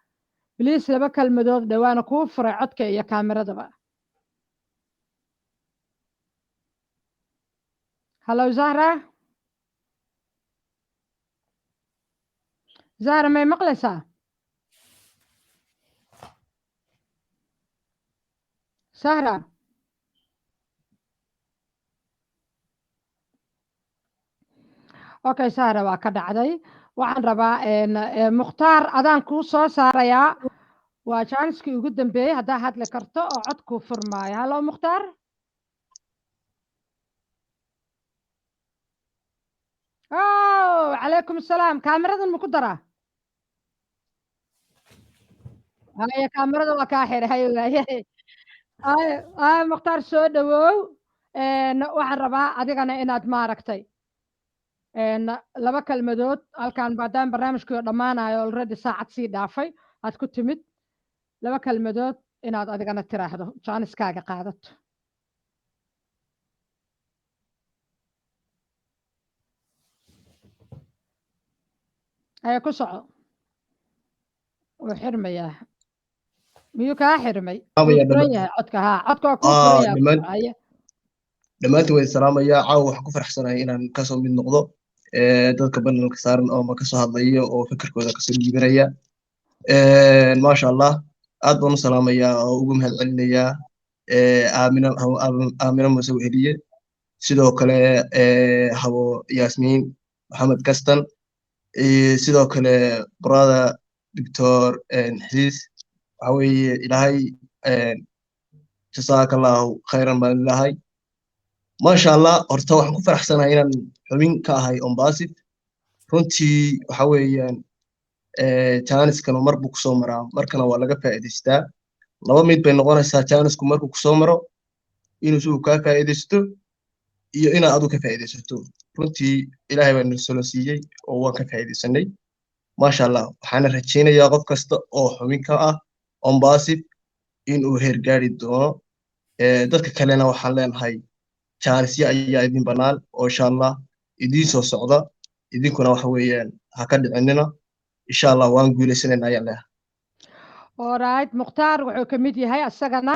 بليز لبا كلمدود دوانا كو فرع عدك يا كاميرا دبا هلو زهرة زهرة ما مقلسة سهرة اوكي سهرة واكد عدي waxaan rabaa mukhtaar adaan kuu soo saarayaa waa jaaniskii ugu dambeeyey haddaa hadli karto oo codkuu furmaayo hallo mukhtaar calaykum asalaam kaamiradan maku daraa haya kaamirada waa kaa xiray mukhtaar soo dhawow waxaan rabaa adigana inaad maaragtay laba kalmadood halkan maadaama barnaamijkii dhammaanayo already saacad sii dhaafay aad ku timid laba kalmadood inaad adigana tiraahdo jaaniskaaga qaadato ayaa ku soco wuu xirmayaa miyuu kaa xirmay furan yahay codka haa codka waa kuu furan yahay dhammaantiin way salaamayaa caawa waxaan ku faraxsanahay inaan kasoo mid noqdo dadka banalka saaran oo ma kasoo hadlaya oo fikirkooda kasoo dhiibanaya maasha allah aad baan u salaamayaa oo ugu mahad celinayaa aamina muse weheliye sidoo kale habo yaasmiin maxamed kastan sidoo kale brother doctor xisiis waxa weeye ilaahay jasaaka allahu khayran baan ilaahay maasha allah horta waxaan ku faraxsanahay inaan xubin ka ahay ombasif runtii waxa weeyaan jaaniskanu mar buu kusoo maraa markana waa laga faa'iidaystaa laba mid bay noqonaysaa jaanisku markuu kusoo maro inuu sigu kaa faa'iidaysto iyo inaad adu ka faa'iidaysato runtii ilaahay baa nala siiyey oo waan ka faa'iidaysanay maasha allah waxaana rajaynayaa qof kasta oo xubin ka ah ombasif inuu heer gaari doono dadka kalena waxaan leenahay jaanisyo ayaa idin bannaan oo insha allah idiin soo socda idinkuna waxa weeyaan ha ka dhicinina insha allah waan guulaysanayna ayaan leeyahay alright mukhtaar wuxuu ka mid yahay asagana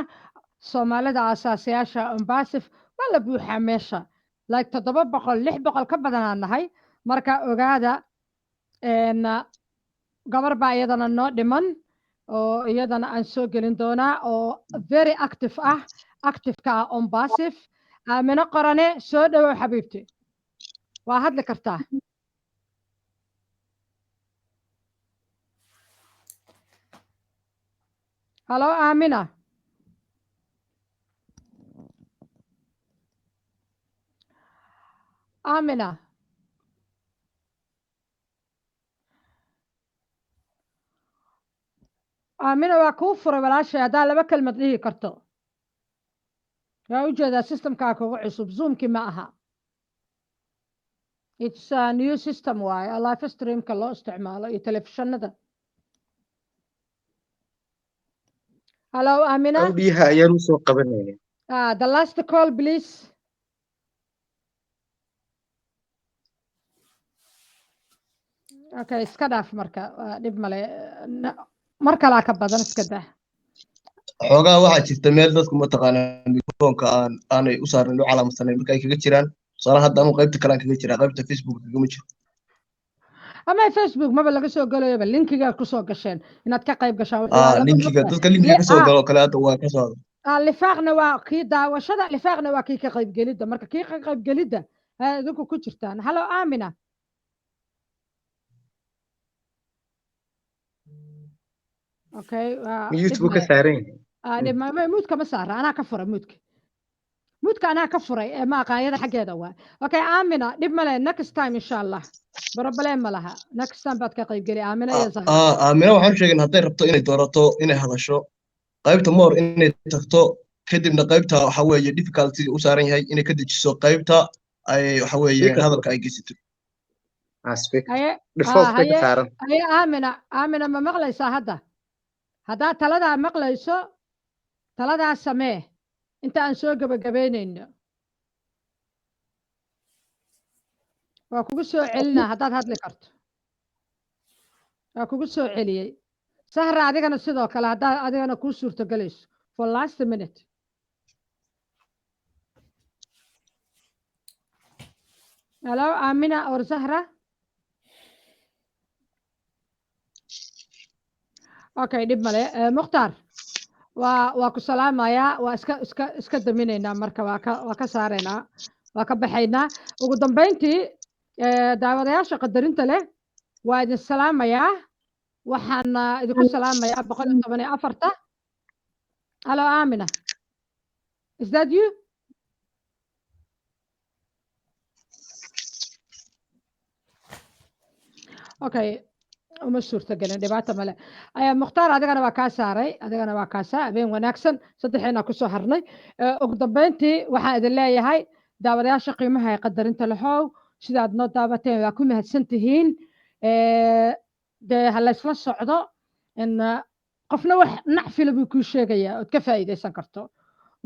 soomaalida aasaasiyaasha ombasif waa la buuxaa meesha like 700 600 ka badanaan nahay marka ogaada gabar baa iyadana noo dhiman oo iyadana aan soo gelin doonaa oo very active ka ah ombasif aamino qorane soo dhawow xabiibti waa hadli kartaa halo aamina aamina aamina waa kuu furay walaashay haddaa laba kelmad dhihi karto waa ujeedaa systemkaa kugu cusub zoomkii ma aha it's a new system waaye live streamka loo isticmaalo iyo telefishinada hello Amina biyaha ayaan usoo qabanayna the last call please okay iska dhaaf marka dhib male mar kale ka badan iska daa xoogaa waxaa jirta meel dadku mataqaanaa mikrofoonka aanay u saarin u calaamadsaneyn marka ay kaga jiraan tusaale hadda anu qaybta kale aan kaga jiraa qaybta facebook kagama jiro ama facebook maba laga soo galayoba linkigaa kusoo gasheen inaad ka qayb gashaan linkiga dadka linkiga kasoo galo kale hadda waa kasoo lifaaqna waa kii daawashada lifaaqna waa kii ka qaybgelidda marka kii ka qaybgelidda idinku ku jirtaan hallo Amina okay mute buu ka saaran yahay mute kama saara anaa ka fura mute مودك أنا كفري ما قايد حاجة دوا أوكي آمنة دب ملا next time إن شاء الله بربلين ملها next time بعد كقيب قلي آمنة يا زهرة aamina waxaan sheegay hadday rabto inay doorato inay hadasho qaybta more inay tagto kadibna qaybta waxa weeye difficulty u saaran yahay inay ka dejiso qaybta ay waxa weeye hadalka ay geysato هي default bay ka هي saaran هي آمنة ما مغليسة هذا تلدا مغليسو تلدا سماه أنت أنسوق بجبينين وكوكو سو علنا هذا اللي كرت وكوكو سو عليي سهرة هذيك أنا سيدو كلا هذيك أنا كوسور تجلس for last minute hello آمنة أو زهرة أوكي دب ملي مختار وكو سلام يا واسك دمينينا مركا وكا سارينا وكا بحينا وقدام بينتي داودياشا قدرينتا له وإذن السلام يا وحن إذن كل سلام يا بقول طبني أفرته hello آمنة is that you okay وما suurta galin dhibaato male ayaa mukhtaar adigana waa kaa saaray adigana waa kaa saa habeen wanaagsan saddexeena ku soo harnay ugu dambeyntii waxaan idin leeyahay daawadayaasha qiimaha ee qadarinta lahow sidaad noo daawateen waa ku mahadsan tihiin dee ha laysla socdo in qofna wax nacfila buu kuu sheegayaa ood ka faa'iidaysan karto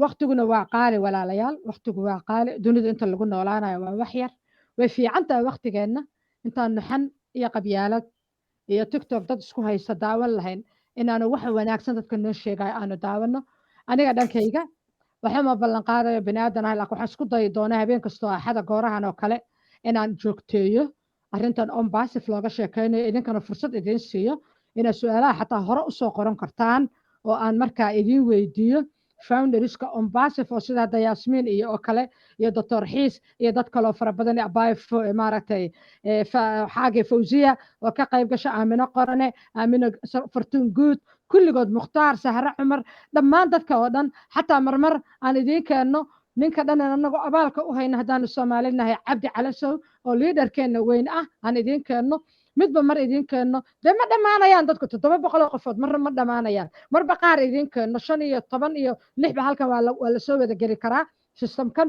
waqtiguna waa qaali walaalayaal waqtigu waa qaali dunida inta lagu noolaanayo waa wax yar way fiican tahay waqtigeenna intaan nuxan iyo qabyaalad iyo tiktok dad isku haysta daawan lahayn inaanu wax wanaagsan dadka noo sheegayo aanu daawano aniga dhankayga waxuma ballan qaadayo bini aadan ah laakiin waxaan isku dayi doonaa habeen kastoo axada goorahan oo kale inaan joogteeyo arrintan ombasif looga sheekaynayo idinkana fursad idiin siiyo inaad su-aalaha xataa hore usoo qoran kartaan oo aan markaa idiin weydiiyo founderska ombasif oo sida hadda yaasmiin iyo oo kale iyo doctor xiis iyo dad kaloo fara badan abay maaragtay xaage fawziya oo ka qayb gasha aamino qorane aamino fartuun guud kulligood mukhtaar sahre cumar dhammaan dadka oo dhan xataa marmar aan idiin keenno ninka dhan anagoo abaalka u hayna haddaanu soomaalinahay cabdi calasow oo liidarkeenna weyn ah aan idiin keenno midba mar idiin keenno dee ma dhammaanayaan dadku 700 qofood marna ma dhammaanayaan marba qaar idiin keenno 5 iyo 10 iyo 6 halkan waa la soo wada geli karaa systemkan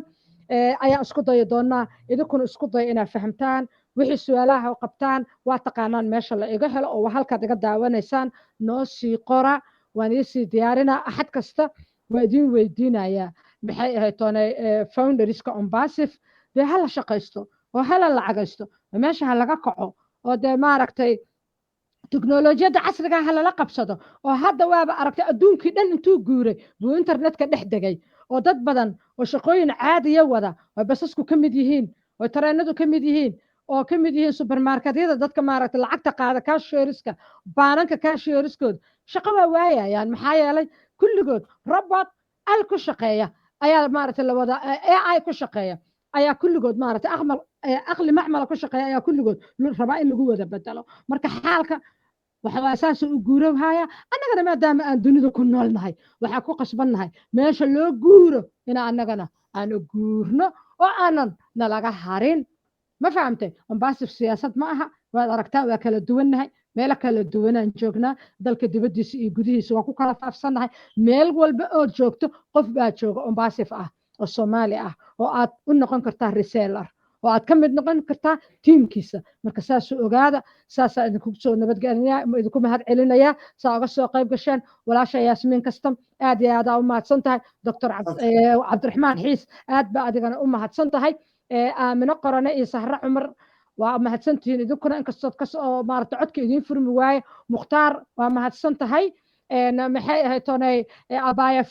ayaa isku dayi doonaa idinkuna isku daya inaad fahamtaan wixii su-aalaha qabtaan waa taqaanaan meesha la iga helo oo halkaad iga daawanaysaan noo sii qora waan iisii diyaarinaa axad kasta waa idiin weydiinayaa maxay ahayd toonay founderska ombasif dee hala shaqaysto oo hala lacagaysto oo meesha ha laga kaco oo dee maaragtay teknolojiyadda casriga ha lala qabsado oo hadda waaba aragtay adduunkii dhan intuu guuray buu internetka dhex degay oo dad badan oo shaqooyin caadiya wada oo basasku ka mid yihiin oo tareenadu ka mid yihiin oo ka mid yihiin supermarketyada dadka maaragtay lacagta qaada cashieriska baananka cashieriskooda shaqo waa waayayaan maxaa yeelay kulligood robot al ku shaqeeya ayaa maaragtay la wada AI ku shaqeeya ayaa kulligood maaragtay aqli macmala ku shaqeeya ayaa kulligood rabaa in lagu wada bedelo marka xaalka waxa asaas u guurowhaya annagana maadaama aan dunida ku nool nahay waxaa ku qasbannahay meesha loo guuro ina annagana aanu guurno oo aanan nalaga harin ma fahamtay ombasif siyaasad ma aha waad aragtaa waa kala duwannahay meelo kala duwanaan joognaa dalka dibaddiisa iyo gudihiisa waa ku kala faafsannahay meel walba ood joogto qof baa jooga ombasif ah oo Soomaali ah oo aad u noqon kartaa reseller oo aad ka mid noqon kartaa tiimkiisa marka saas ogaada saas idinku soo nabadgelinayaa idinku mahad celinayaa saa uga soo qayb gasheen walaasha yaasmiin kastam aad iyo aad u mahadsan tahay doctor cabdiraxmaan xiis aad baa adigana u mahadsan tahay aamino qorane iyo sahre cumar waa mahadsantihiin idinkuna inkastood kasoo maaragtay codka idiin furmi waaye mukhtaar waa mahadsan tahay maxay ahayd toonay abaya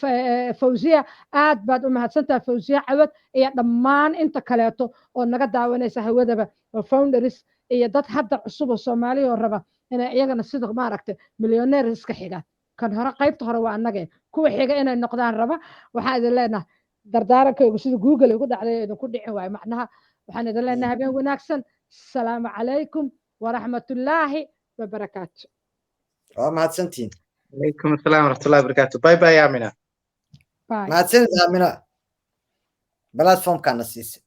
fawziya aad baad u mahadsantahay fawziya cawad iyo dhammaan inta kaleeto oo naga daawanaysa hawadaba oo founders iyo dad hadda cusub oo Soomaaliya oo raba inay iyagana sida maaragtay millionaire iska xiga kan hore qaybta hore waa annaga kuwa xiga inay noqdaan raba waxaan idin leenahay dardaarankaygu sida Google ugu dhacday idinku dhicin waayo macnaha waxaan idin leenahay habeen wanaagsan assalaamu calaykum waraxmatullaahi wabarakaatu waa mahadsantiin عليكم السلام ورحمة الله وبركاته باي باي يا أمينة mahadsanid aamina platformkana siisay